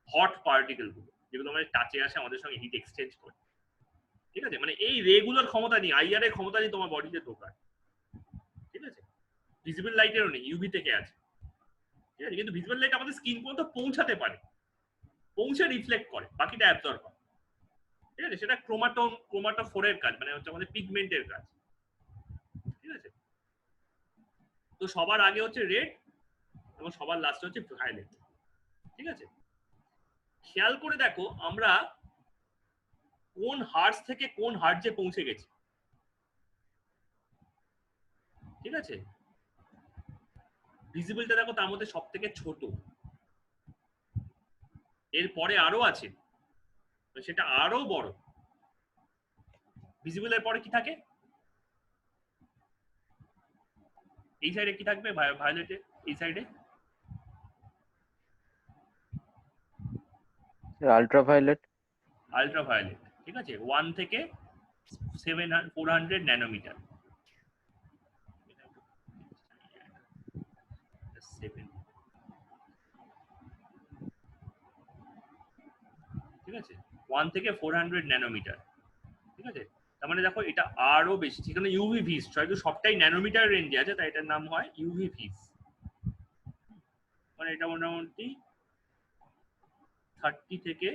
হট পার্টিকেল গুলো, যেগুলো আমাদের টাচে আসে, আমাদের সঙ্গে হিট এক্সচেঞ্জ করে, ঠিক আছে? মানে এই রেগুলার ক্ষমতা নেই, আইআর এর ক্ষমতা নেই তোমার বডিতে ঢোকার, ঠিক আছে? ভিজিবল লাইটেরও নেই, ইউভি থেকে আছে, ঠিক আছে? কিন্তু ভিজিবল লাইট আমাদের স্কিন পর্যন্ত পৌঁছাতে পারে, পৌঁছে রিফ্লেক্ট করে, বাকিটা অ্যাবজর্ব করে, ঠিক আছে, সেটা ক্রোমাটোফোরের কাজ, মানে হচ্ছে আমাদের পিগমেন্টের কাজ। ঠিক আছে, তো সবার আগে হচ্ছে রেড এবং সবার লাস্টে হচ্ছে ভায়োলেট। ঠিক আছে, খেয়াল করে দেখো আমরা কোন হার্টস থেকে কোন হার্টজে পৌঁছে গেছি। ঠিক আছে, ভিজিবলটা দেখো তার মধ্যে সব থেকে ছোট, এরপরে আরো আছে সেটা আরো বড়। ভিজিবলের পরে কি থাকে, এই সাইডে কি থাকবে, ভায়োলেটে এই সাইডে আল্ট্রাভায়োলেট। আল্ট্রাভায়োলেট। ঠিক আছে, 1 থেকে 400 ন্যানোমিটার। ঠিক আছে, 1 থেকে 400 ন্যানোমিটার। ঠিক আছে, তার মানে দেখো এটা আরো বেশি, সেখানে ইউভি ভিস হয়তো সবটাই ন্যানোমিটার রেঞ্জে আছে, তাই এটার নাম হয় ইউভি ভিস। মানে এটা মোটামুটি 30 থেকে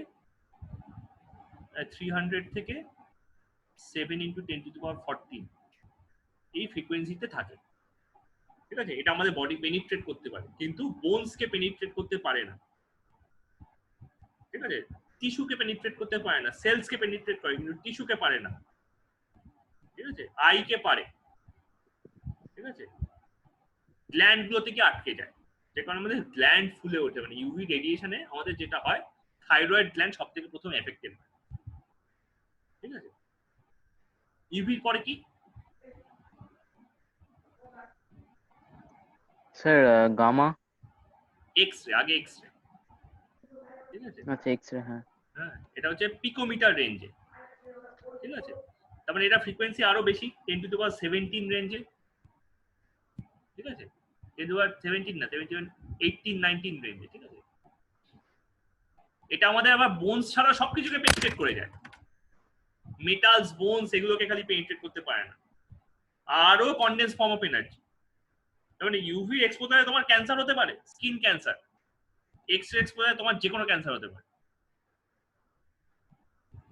300 থেকে 7 × 10⁻14 এই ফ্রিকোয়েন্সিতে থাকে। ঠিক আছে, এটা আমাদের বডি পেনিট্রেট করতে পারে, কিন্তু বোনসকে পেনিট্রেট করতে পারে না। ঠিক আছে, টিস্যুকে পেনিট্রেট করতে পারে না, সেলসকে পেনিট্রেট করে কিন্তু টিস্যুকে পারে না। ঠিক আছে, আইকে পারে। ঠিক আছে, গ্ল্যান্ড গুলো থেকে আটকে যায়, যে কারণে আমাদের গ্ল্যান্ড ফুলে ওঠে। মানে ইউভি রেডিয়েশনে আমাদের যেটা হয়, থাইরয়েড গ্ল্যান্ড সব থেকে প্রথম এফেক্টেড হয়। ঠিক আছে, ইউভির পরে কি স্যার গামা। এক্স রে, আগে এক্স রে। ঠিক আছে, আচ্ছা এক্স-রে। হ্যাঁ হ্যাঁ, এটা হচ্ছে পিকোমিটার রেঞ্জে। ঠিক আছে, তার মানে এটা ফ্রিকোয়েন্সি আরো বেশি, 10⁻17 রেঞ্জে। ঠিক আছে, 10⁻17 না, 18 19 রেঞ্জে। ঠিক আছে, এটা আমাদের আবার বোনস ছাড়া সবকিছুকে পেনিট্রেট করে যায়, মেটালস, বোনস এগুলোকে খালি পেনিট্রেট করতে পারে না। আরো কনডেন্স ফর্ম অফ এনার্জি। মানে ইউভি এক্সপোজারে তোমার ক্যান্সার হতে পারে, স্কিন ক্যান্সার। এক্স রে এক্সপোজারে তোমার যে কোনো ক্যান্সার হতে পারে।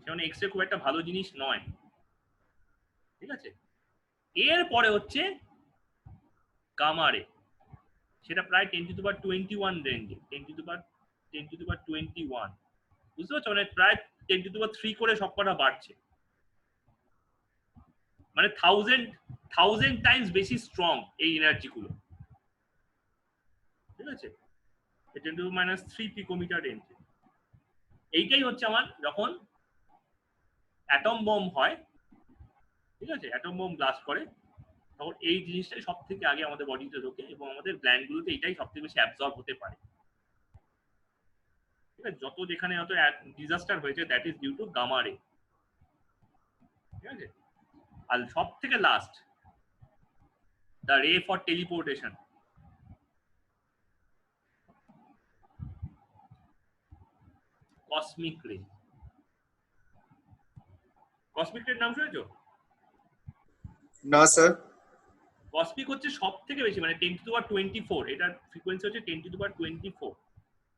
যেমন এক্স রে খুব একটা ভালো জিনিস নয়। ঠিক আছে, এরপরে হচ্ছে গামা রে, সেটা প্রায় 10⁻21 রেঞ্জে, 10⁻21। বুঝতে পারছো, মানে প্রায় 10⁻3 করে সবকটা বাড়ছে, মানে 1000 টাইমস বেশি স্ট্রং এই এনার্জি গুলো। ঠিক আছে, 10⁻³ পিকোমিটার রেঞ্জে। এইটাই হচ্ছে আমার যখন অ্যাটম বম হয়, ঠিক আছে, অ্যাটম বম ব্লাস্ট করে, তখন এই জিনিসটাই সব থেকে আগে আমাদের বডিতে ঢোকে এবং আমাদের গ্ল্যান্ড গুলোতে এটাই সব থেকে বেশি অ্যাবজর্ব হতে পারে। ঠিক আছে, যত যেখানে যত ডিজাস্টার হয়েছে, that is due to gamma ray. ঠিক আছে, আর সব থেকে last, the ray for teleportation. Cosmic ray. Cosmic রের নাম শুনেছো? না স্যার। কসমিক হচ্ছে সব থেকে বেশি, মানে 10⁻24, এটার ফ্রিকোয়েন্সি হচ্ছে 10⁻24।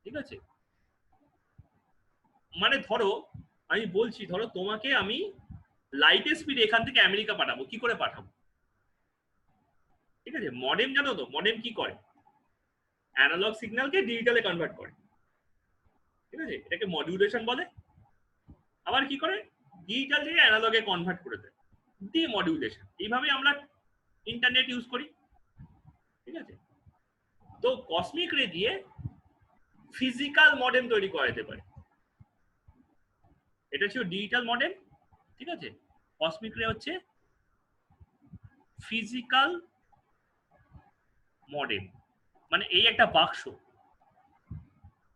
ঠিক আছে, মানে ধরো আমি বলছি, ধরো তোমাকে আমি লাইটের স্পিড এখান থেকে আমেরিকা পাঠাবো, কি করে পাঠাবো? ঠিক আছে, মডেম জানো তো, মডেম কি করে? অ্যানালগ সিগন্যালকে ডিজিটালে কনভার্ট করে। ঠিক আছে, এটাকে মডিউলেশন বলে। আবার কি করে, ডিজিটাল থেকে অ্যানালগে কনভার্ট করে দেয়, ডিমডিউলেশন। এইভাবে আমরা ইন্টারনেট ইউজ করি। ঠিক আছে, তো কসমিক রে দিয়ে ফিজিক্যাল মডেম তৈরি করা যেতে পারে। এটা ছিল ডিজিটাল মডেম। ঠিক আছে, কসমিক রে হচ্ছে ফিজিক্যাল মডেম। মানে এই একটা বাক্স,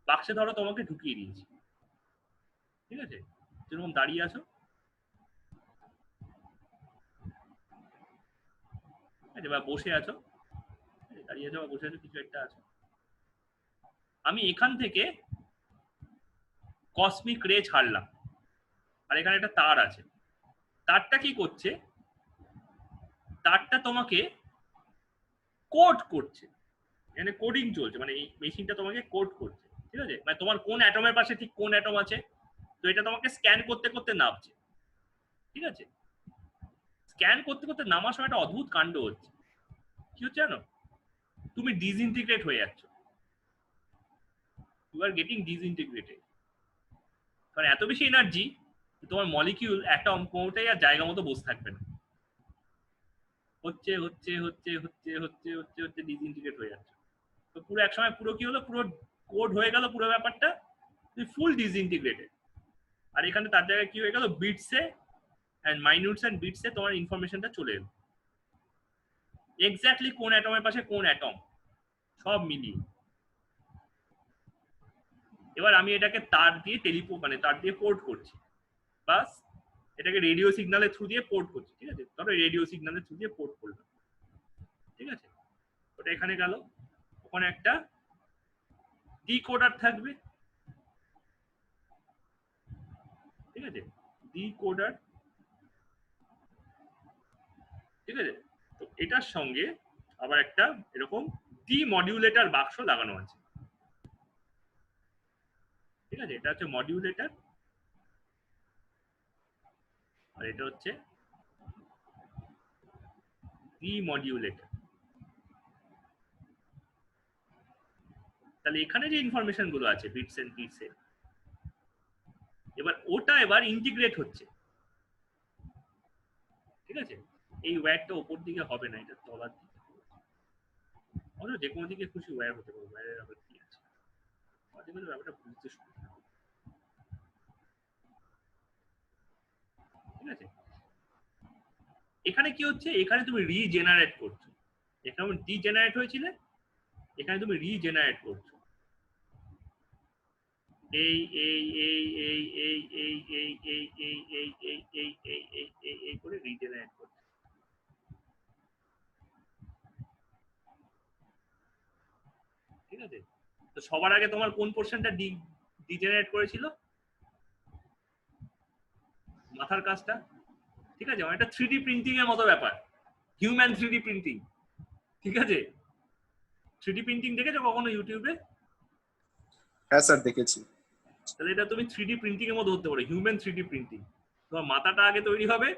বাক্সে ধরো তোমাকে ঢুকিয়ে দিয়েছি। ঠিক আছে, যেরকম দাঁড়িয়ে আছো, বা বসে আছো, দাঁড়িয়ে আছো বা বসে আছো, কিছু একটা আছো। আমি এখান থেকে কসমিক রে ছাড়লাম, আর এখানে একটা তার আছে। তারটা কি করছে, তারটা তোমাকে কোড করছে, এখানে কোডিং চলছে, মানে এই মেশিনটা তোমাকে কোড করছে। ঠিক আছে, মানে তোমার কোন অ্যাটমের পাশে ঠিক কোন অ্যাটম আছে, তো এটা তোমাকে স্ক্যান করতে করতে নামছে। ঠিক আছে, স্ক্যান করতে করতে নামার সময় একটা অদ্ভুত কাণ্ড হচ্ছে। কি হচ্ছে জানো? তুমি ডিসইন্টিগ্রেট হয়ে যাচ্ছ, ইউ আর গেটিং ডিসইন্টিগ্রেটেড। কারণ এত বেশি এনার্জি তোমার মলিকিউল একটা কোনোটাই আর জায়গা মতো বসে থাকবে না, হচ্ছে হচ্ছে হচ্ছে হচ্ছে হচ্ছে হচ্ছে হচ্ছে ডিসইন্টিগ্রেট হয়ে যাচ্ছে। তো পুরো এক সময় পুরো কি হলো, পুরো কোড হয়ে গেল পুরো ব্যাপারটা, ফুল ডিসইন্টিগ্রেটেড। আর এখানে তার জায়গায় কি হয়ে গেল, বিটসে এন্ড মাইনিউটস এন্ড বিটসে তোমার ইনফরমেশনটা চলে এলো, এক্স্যাক্টলি কোন অ্যাটমের পাশে কোন অ্যাটম সব মিলিয়ে। এবার আমি এটাকে তার দিয়ে মানে তার দিয়ে পোর্ট করছি, বাস এটাকে রেডিও সিগন্যালের থ্রু দিয়ে পোর্ট করছি। ঠিক আছে, ধরো রেডিও সিগন্যালের থ্রু দিয়ে পোর্ট করলাম। ঠিক আছে, ওটা এখানে গেল, ওখানে একটা ডিকোডার থাকবে। ঠিক আছে, ডিকোডার। ঠিক আছে, তো এটার সঙ্গে আবার একটা এরকম ডিমডিউলেটর বাক্স লাগানো আছে। ঠিক আছে, এটা হচ্ছে মডিউলেটর, আর এটা হচ্ছে ডিমডিউলেটর। তাহলে এখানে যে ইনফরমেশন গুলো আছে বিটস এন্ড বিটস এর, ওটা এবার ইন্টিগ্রেট হচ্ছে। ঠিক আছে, এই ওয়্যারটা উপর দিকে হবে না, এটা তলার দিকে, অথবা যে কোনো দিকে খুশি ওয়্যার হতে পারে। ওয়্যারের আবার কি আছে, আমাদের কিন্তু ব্যাপারটা বুঝতে সুবিধা হবে। ঠিক আছে, এখানে কি হচ্ছে, এখানে তুমি রিজেনারেট করছো, এখানে ডিজেনারেট হয়েছিল, এখানে তুমি রিজেনারেট করছো। এই এই এই এই এই এই এই এই এই এই এই এই এই এই এই এই করে রিজেনারেট করছো। ঠিক আছে, তো সবার আগে তোমার কোন পোর্শনটা ডিজেনারেট করেছিল, মাথার কাজটা। ঠিক আছে, এটা 3D প্রিন্টিং এর মতো ব্যাপার, হিউম্যান 3D প্রিন্টিং। ঠিক আছে, 3D প্রিন্টিং দেখেছো কখনো ইউটিউবে? হ্যাঁ স্যার দেখেছি। তাহলে এটা তুমি 3D প্রিন্টিং এর মতো হতে পারো, হিউম্যান 3D প্রিন্টিং। তোমার মাথাটা আগে তৈরি হবে,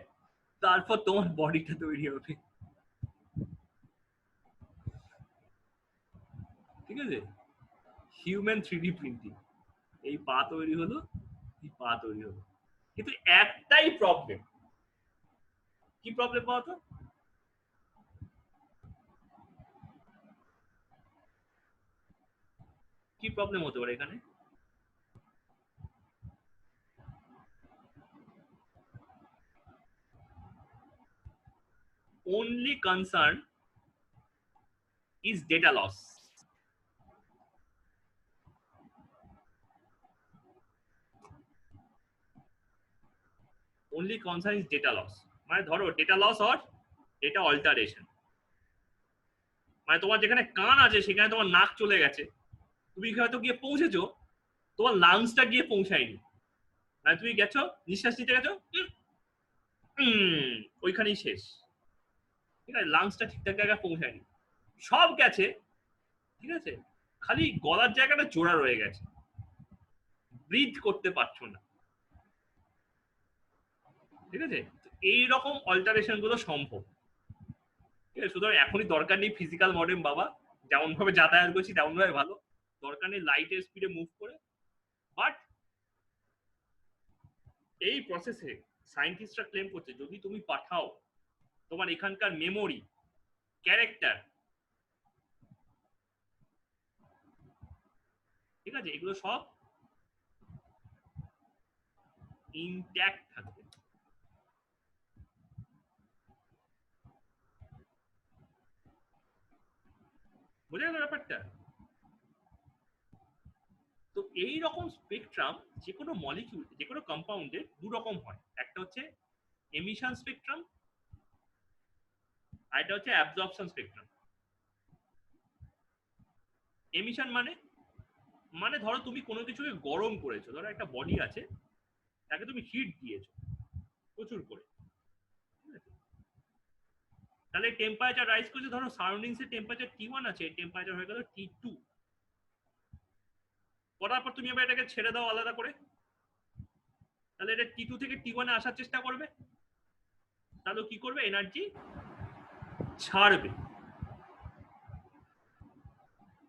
তারপর তোমার বডিটা তৈরি হবে। ঠিক আছে, হিউম্যান 3D প্রিন্টিং। এই পা তৈরি হলো, এই পা তৈরি হলো, কিন্তু একটাই প্রবলেম। কি প্রবলেম বলতো? কি প্রবলেম হতে পারে এখানে? only concern is data loss. only concern is data loss, মানে ধরো data loss or data alteration। মানে তোমার যেখানে কান আছে সেখানে তোমার নাক চলে গেছে, তুমি হয়তো গিয়ে পৌঁছেছো, তোমার লাংসটা গিয়ে পৌঁছায়নি, মানে তুমি গেছো নিঃশ্বাস নিতে গেছো, ওইখানেই শেষ। ঠিক আছে, লাংসটা ঠিকঠাক জায়গায় পৌঁছায়নি, সব গেছে। ঠিক আছে, খালি গলার জায়গাটা জোড়া রয়ে গেছে, ব্রিথ করতে পারছো না। ঠিক আছে, এইরকম অল্টারেশন গুলো সম্ভব। ঠিক আছে, সুতরাং এখনই দরকার নেই ফিজিক্যাল মডেম বাবা, যেমন ভাবে যাতায়াত করছি তেমন ভাবে ভালো, দরকার নেই লাইটের স্পিডে মুভ করে। বাট এই প্রসেসে সায়েন্টিস্টরা ক্লেম করছে যদি তুমি পাঠাও তোমার এখানকার মেমোরি, ক্যারেক্টার, ঠিক আছে, এগুলো সব ইনট্যাক্ট থাকবে। বোঝা গেল ব্যাপারটা? তো এই রকম স্পেকট্রাম যে কোনো মলিকিউল, যে কোনো কম্পাউন্ডের দু রকম হয়, একটা হচ্ছে এমিশন স্পেকট্রাম, আর এটা হচ্ছে অ্যাবজর্পশন স্পেকট্রাম। এমিশন মানে, মানে ধরো তুমি কোনো কিছুকে গরম করেছো, ধরো একটা বডি আছে তাকে তুমি হিট দিয়েছো প্রচুর করে, তাহলে টেম্পারেচার রাইজ করছে, ধরো সারাউন্ডিংস এর টেম্পারেচার T1 আছে, টেম্পারেচার হয়ে গেল T2। করার পর তুমি এবার এটাকে ছেড়ে দাও আলাদা করে, তাহলে এটা T2 থেকে T1 এ আসার চেষ্টা করবে, তাহলে কি করবে, এনার্জি ছাড়বে।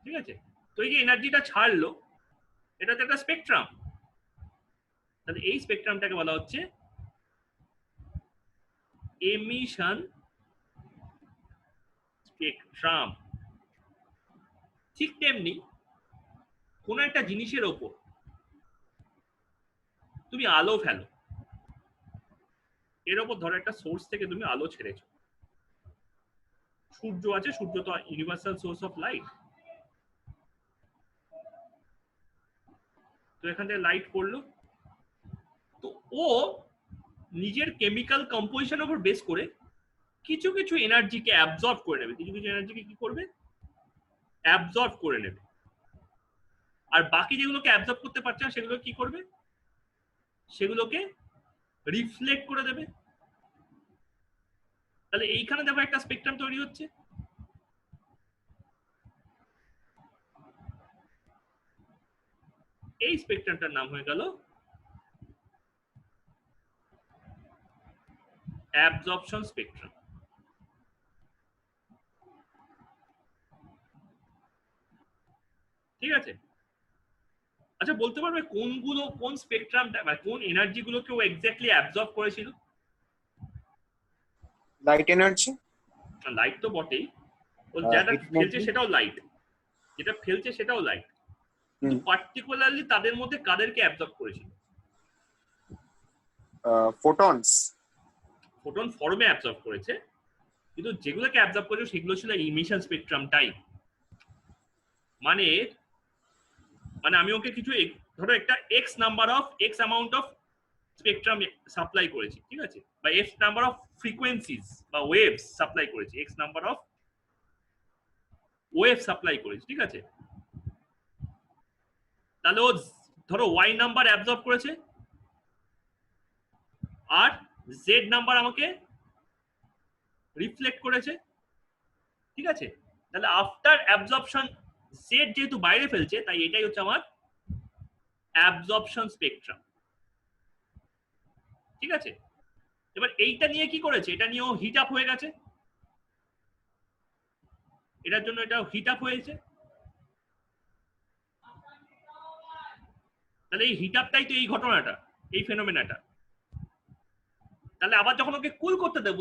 ঠিক আছে, তো এই যে এনার্জিটা ছাড়লো এটা তো একটা স্পেকট্রাম, তাহলে এই স্পেকট্রামটাকে বলা হচ্ছে এমিশন স্পেকট্রাম। ঠিক তেমনি কোন একটা জিনিসের ওপর তুমি আলো ফেলো, এর ওপর ধরো একটা সোর্স থেকে তুমি আলো ছেড়েছো, সূর্য আছে, সূর্য তো ইউনিভার্সাল সোর্স অফ লাইট, তো এখান থেকে লাইট পড়লো, তো ও নিজের কেমিক্যাল কম্পোজিশনের উপর বেস করে কিছু কিছু এনার্জিকে অ্যাবজর্ব করে নেবে, কিছু কিছু এনার্জিকে কি করবে, অ্যাবজর্ব করে নেবে, আর বাকি যেগুলোকে অ্যাবজর্ব করতে পারছে না সেগুলো কি করবে, সেগুলোকে রিফ্লেক্ট করে দেবে। তাহলে এইখানে দেখো একটা স্পেকট্রাম তৈরি হচ্ছে। এই স্পেকট্রামটার নাম হয়ে গেল অ্যাবজর্পশন স্পেকট্রাম। ঠিক আছে, আচ্ছা বলতে পারবে কোনগুলো, কোন স্পেকট্রামটা মানে কোন এনার্জি গুলোকে ও এক্স্যাক্টলি অ্যাবজর্ব করেছিল? Light energy. লাইট তো বটেই, ও যেটা heat ফেলছে energy? সেটাও লাইট, যেটা ফেলছে সেটাও লাইট, কিন্তু পার্টিকুলারলি তাদের মধ্যে কাদেরকে অ্যাবজর্ব করেছিল? ফোটনস। ফোটন ফর্মে অ্যাবজর্ব করেছে, কিন্তু যেগুলোকে অ্যাবজর্ব করেছে সেগুলো ছিল ইমিশন স্পেকট্রাম টাইপ। মানে মানে আমি ওকে কিছু ধরো একটা x number of x amount of spectrum supply করেছি, ঠিক আছে, বা এক্স নাম্বার অফ ফ্রিকোয়েন্সিজ বা ওয়েভস সাপ্লাই করেছি, x number of wave supply করেছি, ঠিক আছে, তাহলে ও ধরো ওয়াই নাম্বার অ্যাবজর্ব করেছে আর জেড নাম্বার আমাকে রিফ্লেক্ট করেছে। ঠিক আছে, তাহলে আফটার অ্যাবজর্পশন জেড যেহেতু বাইরে ফেলছে তাই এটাই হচ্ছে আমার অ্যাবজর্পশন স্পেকট্রাম। ঠিক আছে, এবার এইটা নিয়ে কি করেছে, এটা নিয়েও হিট আপ হয়ে গেছে, এটার জন্য এটা হিট আপ হয়েছে, তাহলে এই হিট আপটাই তো এই ঘটনাটা, এই ফেনোমেনাটা। তাহলে আবার যখন ওকে কুল করতে দেব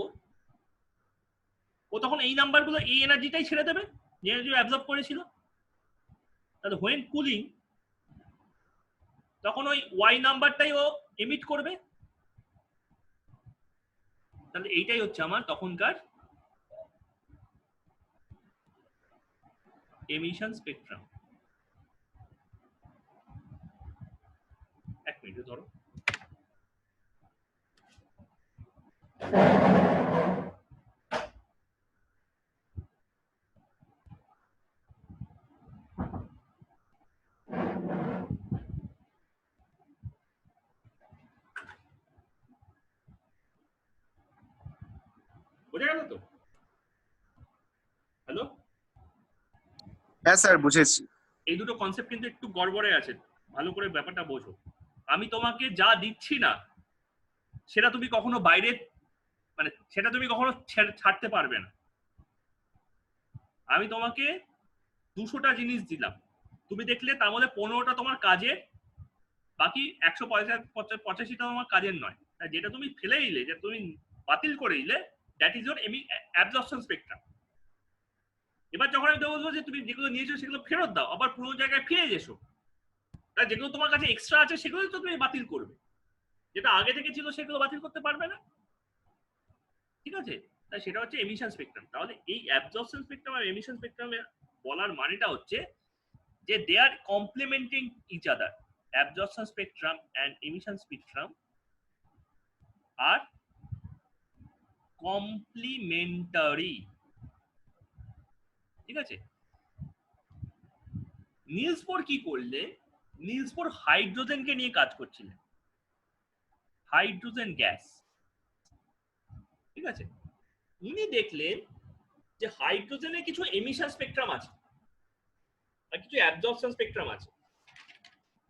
ও তখন এই নাম্বারগুলো এই এনার্জিটাই ছেড়ে দেবে যে এনার্জি অ্যাবজর্ব করেছিল। তাহলে হোয়েন কুলিং তখন ওই ওয়াই নাম্বারটাই ও এমিট করবে। তাহলে এইটাই হচ্ছে আমার তখনকার এমিশন স্পেকট্রাম। এক মিনিট ধরো, বোঝা গেল তো? হ্যালো, হ্যাঁ স্যার, বুঝেছি। এই দুটো কনসেপ্ট কিন্তু একটু গড়বড়ে আছে, ভালো করে ব্যাপারটা বোঝো। আমি তোমাকে যা দিচ্ছি না সেটা তুমি কখনো বাইরে মানে সেটা তুমি কখনো ছাড়তে পারবে না। আমি তোমাকে 200টা জিনিস দিলাম, তুমি দেখলে তার মধ্যে 15টা তোমার কাজের, বাকি 185টা তোমার কাজের নয়। যেটা তুমি ফেলে দিলে, যে তুমি বাতিল করে দিলে, that is your absorption spectrum. এবার যখন আমি বলবো যে তুমি যেগুলো নিয়েছো সেগুলো ফেরত দাও, আবার পুরো জায়গায় ফিরে এসো, তাই যেগুলো তোমার কাছে এক্সট্রা আছে সেগুলো তো তুমি বাতিল করবে, যেটা আগে থেকে ছিল সেগুলো বাতিল করতে পারবে না। ঠিক আছে, তাই সেটা হচ্ছে এমিশন স্পেকট্রাম। তাহলে এই অ্যাবজর্পশন স্পেকট্রাম আর এমিশন স্পেকট্রামে বলার মানেটা হচ্ছে যে they are complementing each other. Absorption spectrum and emission spectrum are complementary. ঠিক আছে, নিলস বোর কি করলে, নিলস বোর হাইড্রোজেনকে নিয়ে কাজ করছিলেন, হাইড্রোজেন গ্যাস। ঠিক আছে, উনি দেখলেন যে হাইড্রোজেনে কিছু এমিশন স্পেকট্রাম আছে আর কিছু অ্যাবজর্পশন স্পেকট্রাম আছে।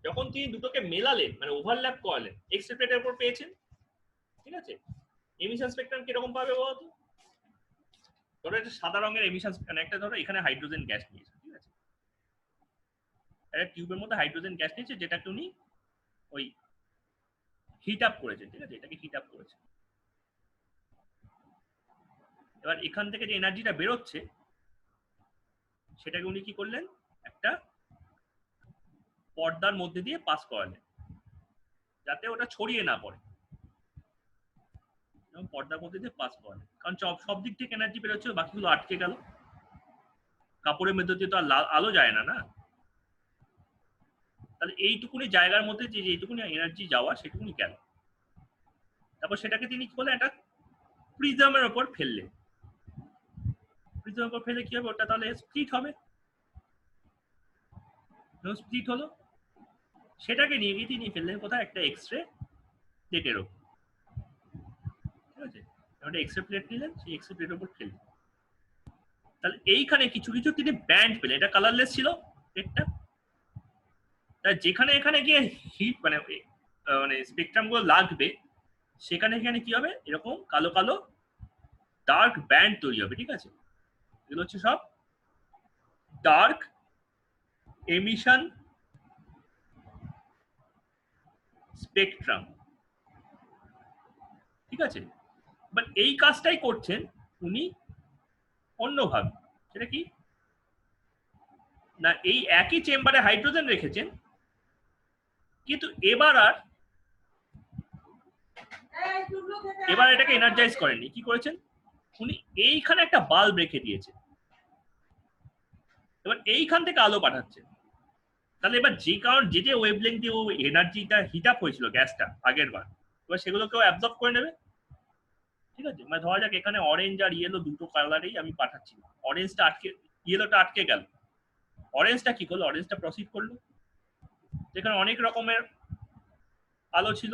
যখন তিনি দুটোকে মেলালেন মানে ওভারল্যাপ করালেন, এক্স রে প্লেটের উপর পেয়েছেন। ঠিক আছে, এমিশন স্পেকট্রাম কিরকম পাবে বলতো? ধরো এটা সাদা রঙের এমিশন, মানে একটা ধরো এখানে হাইড্রোজেন গ্যাস নিয়েছে, ঠিক আছে, একটা টিউবের মধ্যে হাইড্রোজেন গ্যাস নিয়েছে যেটাকে উনি ওই হিট আপ করেছেন, ঠিক আছে, এটাকে হিট আপ করেছে। এবার এখান থেকে যে এনার্জিটা বেরোচ্ছে সেটাকে উনি কি করলেন, একটা পর্দার মধ্যে দিয়ে পাস করালেন যাতে ওটা ছড়িয়ে না পড়ে, এবং পর্দার মধ্যে দিয়ে পাস করালেন, কারণ সব দিক থেকে এনার্জি বেরোচ্ছে, বাকিগুলো আটকে গেল, কাপড়ের মধ্যে দিয়ে তো আর আলো যায় না, না? তাহলে এইটুকুনি জায়গার মধ্যে যে এইটুকুনি এনার্জি যাওয়া সেটুকুনি গেল। তারপর সেটাকে তিনি কি করলেন, একটা প্রিজমের উপর ফেললেন। প্রিজমের উপর ফেলে কি হবে, ওটা তাহলে স্প্লিট হবে, স্প্লিট হলো, সেটাকে নিয়ে গিয়ে তিনি ফেললেন কোথায়, একটা এক্সরে প্লেটের উপর, ঠিক আছে, একটা এক্সরে প্লেট নিলেন, সেই এক্সরে প্লেটের উপর ফেললেন। তাহলে এইখানে কিছু কিছু তিনি ব্যান্ড পেলেন, এটা কালারলেস ছিল প্লেটটা, তাই যেখানে এখানে গিয়ে হিট মানে স্পেকট্রাম গুলো লাগবে সেখানে এখানে কি হবে, এরকম কালো কালো ডার্ক ব্যান্ড তৈরি হবে, ঠিক আছে, এগুলো হচ্ছে সব ডার্ক এমিশন স্পেকট্রাম, ঠিক আছে। বাট এই কাজটাই করছেন উনি অন্যভাবে, সেটা কি না, এই একই চেম্বারে হাইড্রোজেন রেখেছেন, কিন্তু এবার এটাকে এনার্জাইজ করেননি, কি করেছেন উনি, এইখানে একটা বাল্ব রেখে দিয়েছে, এবার এইখান থেকে আলো পাঠাচ্ছে। তাহলে এবার যে কারণ যে ওয়েভলেংথ দিয়ে ও এনার্জিটা হিট আপ হয়েছিল গ্যাসটা আগের বার, এবার সেগুলোকেও অ্যাবজর্ব করে নেবে, ঠিক আছে। মানে ধরা যাক এখানে অরেঞ্জ আর ইয়েলো দুটো কালারেই আমি পাঠাচ্ছি, অরেঞ্জটা আটকে, ইয়েলোটা আটকে গেল, অরেঞ্জটা কি করলো, অরেঞ্জটা প্রসিড করলো, যেখানে অনেক রকমের আলো ছিল,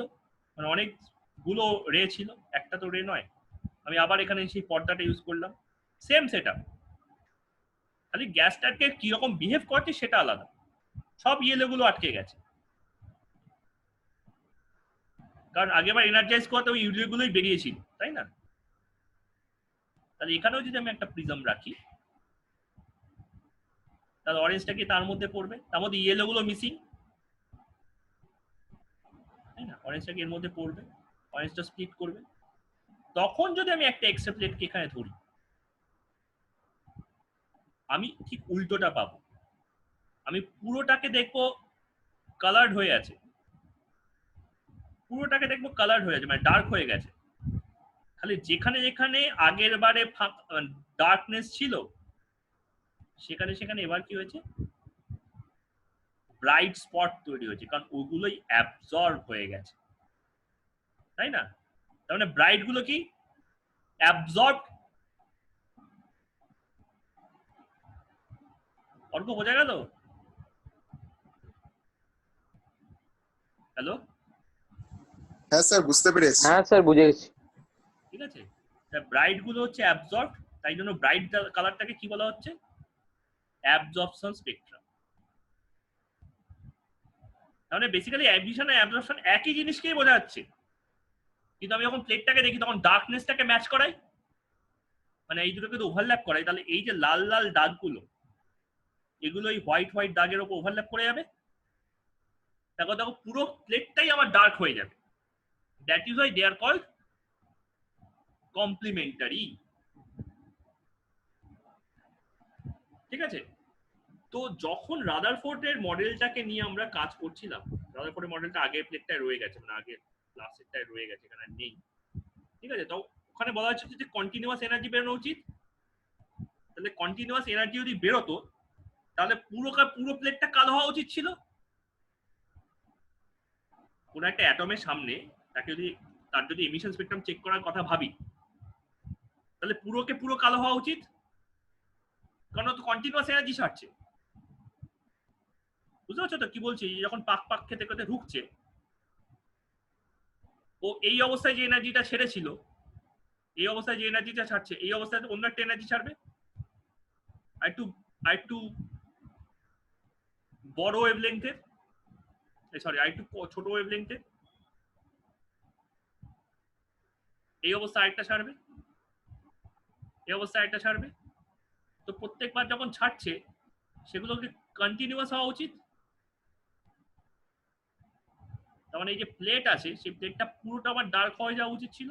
মানে অনেকগুলো রে ছিল, একটা তো রে নয়, আমি আবার এখানে সেই পর্দাটা ইউজ করলাম, সেম সেটআপ, খালি গ্যাসটাকে কিরকম বিহেভ করছে সেটা আলাদা, সব ইয়েলোগুলো আটকে গেছে, কারণ আগেবার এনার্জাইজ করতে ওই ইউরিয়াগুলোই বেরিয়েছিল, তাই না? তাহলে এখানেও যদি আমি একটা প্রিজম রাখি, তাহলে অরেঞ্জটা কি তার মধ্যে পড়বে, তার মধ্যে ইয়েলোগুলো মিসিং, তাই না, অরেঞ্জটা কি এর মধ্যে পড়বে, অরেঞ্জটা স্প্লিট করবে, তখন যদি আমি একটা এক্সরে প্লেটকে এখানে ধরি, আমি ঠিক উল্টোটা পাবো, আমি পুরোটাকে দেখবো কালার্ড হয়ে আছে, পুরোটাকে দেখবো কালার্ড হয়ে আছে, মানে ডার্ক হয়ে গেছে, খালি যেখানে যেখানে আগের বারে ডার্কনেস ছিল সেখানে সেখানে এবার কি হয়েছে, ব্রাইট স্পট তৈরি হয়েছে, কারণ ওগুলোই অ্যাবজর্ব হয়ে গেছে, তাই না? তার মানে ব্রাইট গুলো কি অ্যাবজর্ব, অল্প বোঝা গেল? হ্যালো, হ্যাঁ স্যার, বুঝতে পেরেছি। হ্যাঁ স্যার বুঝে গেছি। ঠিক আছে, ব্রাইট গুলো হচ্ছে অ্যাবজর্ব, তাই জন্য ব্রাইট কালারটাকে কি বলা হচ্ছে, অ্যাবজর্পশন স্পেকট্রাম। তাহলে বেসিক্যালি অ্যাবিশন আর অ্যাবজর্পশন একই জিনিসকেই বোঝা যাচ্ছে, কিন্তু আমি যখন প্লেটটাকে দেখি তখন ডার্কনেসটাকে ম্যাচ করাই, মানে এই দুটোকে ওভারল্যাপ করাই, তাহলে এই যে লাল লাল দাগগুলো এগুলো এই হোয়াইট হোয়াইট দাগের উপর ওভারল্যাপ করে যাবে, দেখো দেখো পুরো প্লেটটাই আমার ডার্ক হয়ে যাবে, that is why they are called complementary, ঠিক আছে। তো যখন রাদারফোর্ডের মডেলটাকে নিয়ে আমরা কাজ করছিলাম, রাদারফোর্ডের মডেলটা আগের প্লেটটায় রয়ে গেছে, মানে আগের ক্লাসেরটায় রয়ে গেছে, এখানে নেই, ঠিক আছে। তো ওখানে বলা হচ্ছে যে কন্টিনিউয়াস এনার্জি বেরোনো উচিত, তাহলে কন্টিনিউয়াস এনার্জি যদি বেরোতো তাহলে পুরো প্লেটটা কালো হওয়া উচিত ছিল। কোন একটা অ্যাটমের সামনে তার যদি এমিশন স্পেকট্রাম চেক করার কথা ভাবি, তাহলে পুরো কালো হওয়া উচিত, কারণ তো কন্টিনিউয়াস এনার্জি ছাড়ছে, বুঝতে পারছো তো কি বলছি, যখন পাক খেতে খেতে ঢুকছে, ও এই অবস্থায় যে এনার্জিটা ছেড়েছিল, এই অবস্থায় যে এনার্জিটা ছাড়ছে, এই অবস্থায় অন্য একটা এনার্জি ছাড়বে, আর একটু বড় ওয়েভলেংথের, সরি আর একটু ছোট ওয়েভলেংথের, এই অবস্থা আরেকটা ছাড়বে, এই অবস্থা আরেকটা ছাড়বে। তো প্রত্যেকবার যখন ছাড়ছে সেগুলো কি কন্টিনিউয়াস হওয়া উচিত? তার মানে এই যে প্লেট আছে সেই প্লেটটা পুরোটা আমার ডার্ক হয়ে যাওয়া উচিত ছিল।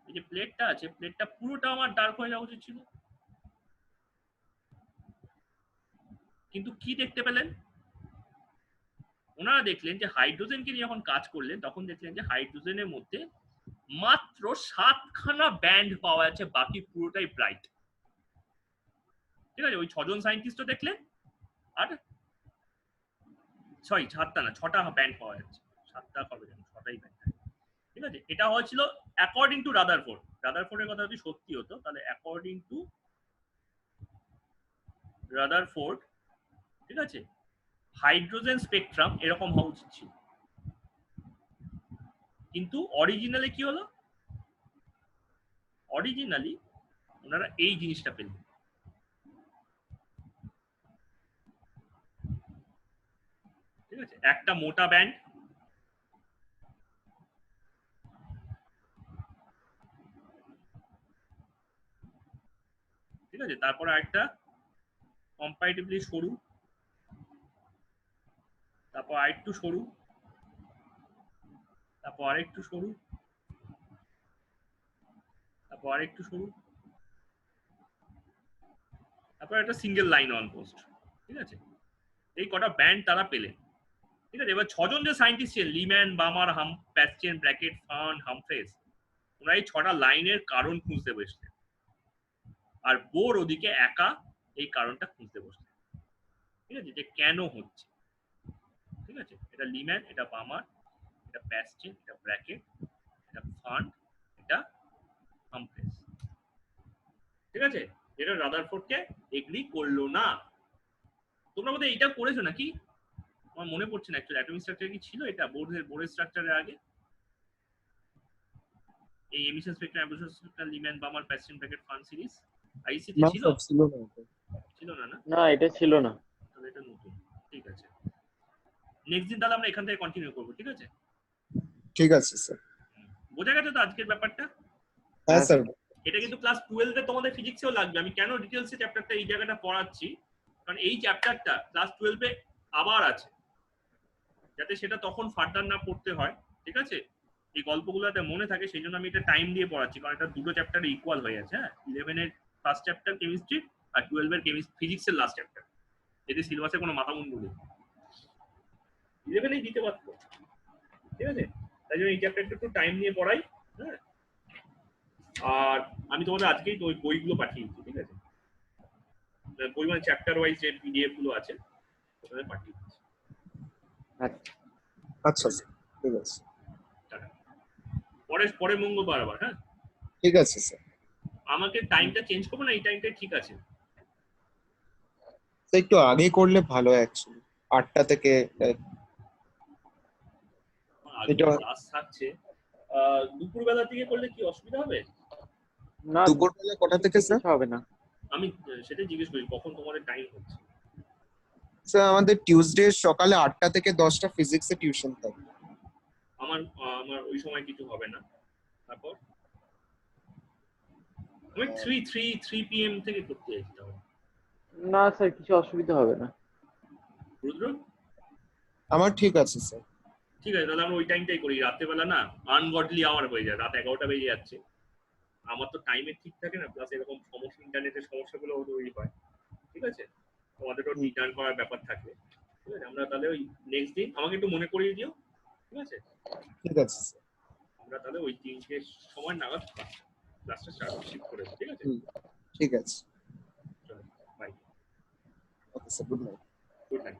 এই যে প্লেটটা আছে প্লেটটা পুরোটা আমার ডার্ক হয়ে যাওয়া উচিত ছিল। কিন্তু কি দেখতে পেলেন? ওনারা দেখলেন যে হাইড্রোজেনকে নিয়ে যখন কাজ করলেন তখন দেখলেন যে হাইড্রোজেনের মধ্যে মাত্র 7খানা ব্যান্ড পাওয়া যাচ্ছে, বাকি পুরোটাই ব্রাইট। ঠিক আছে, ওই 6জন সায়েন্টিস্টও দেখলেন, আর 7টা না 6টা ব্যান্ড পাওয়া যাচ্ছে। 7টা হবে কেন, 6টাই ব্যান্ড। ঠিক আছে, এটা হয়েছিল অ্যাকর্ডিং টু রাদারফোর্ড। রাদারফোর্ডের কথা যদি সত্যি হতো তাহলে অ্যাকর্ডিং টু রাদারফোর্ড, ঠিক আছে, হাইড্রোজেন স্পেকট্রাম এরকম হওয়া উচিত ছিল। কিন্তু অরিজিনালি কি হলো? অরিজিনালি ওনারা এই জিনিসটা পেলেন। ঠিক আছে, একটা মোটা ব্যান্ড, ঠিক আছে, তারপরে আরেকটা কম্পারেটিভলি সরু, তারপর আরেকটু সরু, তারপর আরেকটু সরু, তারপর আরেকটু সরু, তারপর একটা সিঙ্গেল লাইন অন পোস্ট। ঠিক আছে, এই কটা ব্যান্ড তারা পেলেন। ঠিক আছে, এবার 6জন যে সায়েন্টিস্ট ছিলেন, Leman, Balmer, Paschen, Brackett, fern, Humphreys, ওরা এই 6টা লাইনের কারণ খুঁজতে বসলেন, আর বোর ওদিকে একা এই কারণটা খুঁজতে বসলেন। ঠিক আছে, যে কেন হচ্ছে। ঠিক আছে, এটা লিম্যান, এটা বামার, এটা প্যাস্টেন, এটা ব্র্যাকেট, এটা ফার্ন, এটা হামফ্রেস। ঠিক আছে, এটা রাদারফোর্ডকে এগ্রি করলো না। তোমরা বোধহয় এটা করেছো নাকি? আমার মনে পড়ছে না অ্যাকচুয়ালি অ্যাটমিক স্ট্রাকচার কি ছিল এটা বোরের স্ট্রাকচারের আগে। এই emission spectrum, absorption spectrum, Lyman, Balmer, Paschen, Brackett, ফার্ন সিরিজ আইসি তে ছিল? ছিল না, ছিল না? না এটা ছিল না। তাহলে এটা নতুন। ঠিক আছে, নেক্সট দিন তাহলে আমরা এখান থেকে কন্টিনিউ করব। ঠিক আছে, ঠিক আছে স্যার। বোঝা গেছে তো আজকের ব্যাপারটা? হ্যাঁ স্যার। এটা কিন্তু ক্লাস 12 এ তোমাদের ফিজিক্সেও লাগবে। আমি কেন ডিটেইলসে চ্যাপ্টারটা এই জায়গাটা পড়াচ্ছি, কারণ এই চ্যাপ্টারটা ক্লাস 12 এ আবার আছে, যাতে সেটা তখন ফার্দার না পড়তে হয়। ঠিক আছে, এই গল্পগুলো যাতে মনে থাকে সেই জন্য আমি এটা টাইম দিয়ে পড়াচ্ছি, কারণ এটা দুটো চ্যাপ্টারে ইকুয়াল হয়ে আছে। হ্যাঁ, 11 এর ফার্স্ট চ্যাপ্টার কেমিস্ট্রি আর 12 এর ফিজিক্সের লাস্ট চ্যাপ্টার। এতে সিলেবাসে কোনো মাথা মুন্ডু নেই, 11 এই দিতে পারতো। ঠিক আছে, তাই জন্য এই চ্যাপ্টারটা একটু টাইম নিয়ে পড়াই। হ্যাঁ, আর আমি তোমাদের আজকেই ওই বইগুলো পাঠিয়েছি। ঠিক আছে, বই মানে চ্যাপ্টার ওয়াইজ যে পিডিএফ গুলো আছে ওখানে পাঠিয়ে দিচ্ছি। আচ্ছা স্যার, ঠিক আছে। পরে মঙ্গলবার আবার। হ্যাঁ ঠিক আছে স্যার। আমাকে টাইমটা চেঞ্জ করবো না? এই টাইমটা ঠিক আছে? একটু আগে করলে ভালো হয় অ্যাকচুয়ালি, 8টা থেকে। ক্লাস থাকছে, দুপুরবেলা থেকে করলে কি অসুবিধা হবে? না, দুপুরবেলা কটা থেকে স্যার? হবে না। আমি সেটা জিজ্ঞেস করি কখন তোমাদের টাইম হচ্ছে। স্যার আমাদের টিউসডে সকালে 8টা থেকে 10টা ফিজিক্সে টিউশন থাকে। আমার ওই সময় কিছু হবে না। তারপর আমি 3 PM থেকে করতে চাইছি। তাহলে না স্যার, কিছু অসুবিধা হবে না। রুদ্র? আমার ঠিক আছে স্যার। ঠিক আছে, তাহলে আমরা ওই টাইমটাই করি। রাত্রেবেলা না আনগডলি আওয়ার হয়ে যায়, রাত 11টা বেজে যাচ্ছে। আমার তো টাইমে ঠিক থাকে না, প্লাস এরকম সমস্যা, ইন্টারনেটের সমস্যাগুলো তৈরি হয়। ঠিক আছে, তোমাদেরও রিটার্ন করার ব্যাপার থাকে। ঠিক আছে, আমরা তাহলে ওই নেক্সট দিন আমাকে একটু মনে করিয়ে দিও। ঠিক আছে, ঠিক আছে স্যার। আমরা তাহলে ওই 3টের সময় নাগাদ ক্লাসটা শিফট করে দেবো। ঠিক আছে, ঠিক আছে। চলো bye. Okay sir, good night. Good night.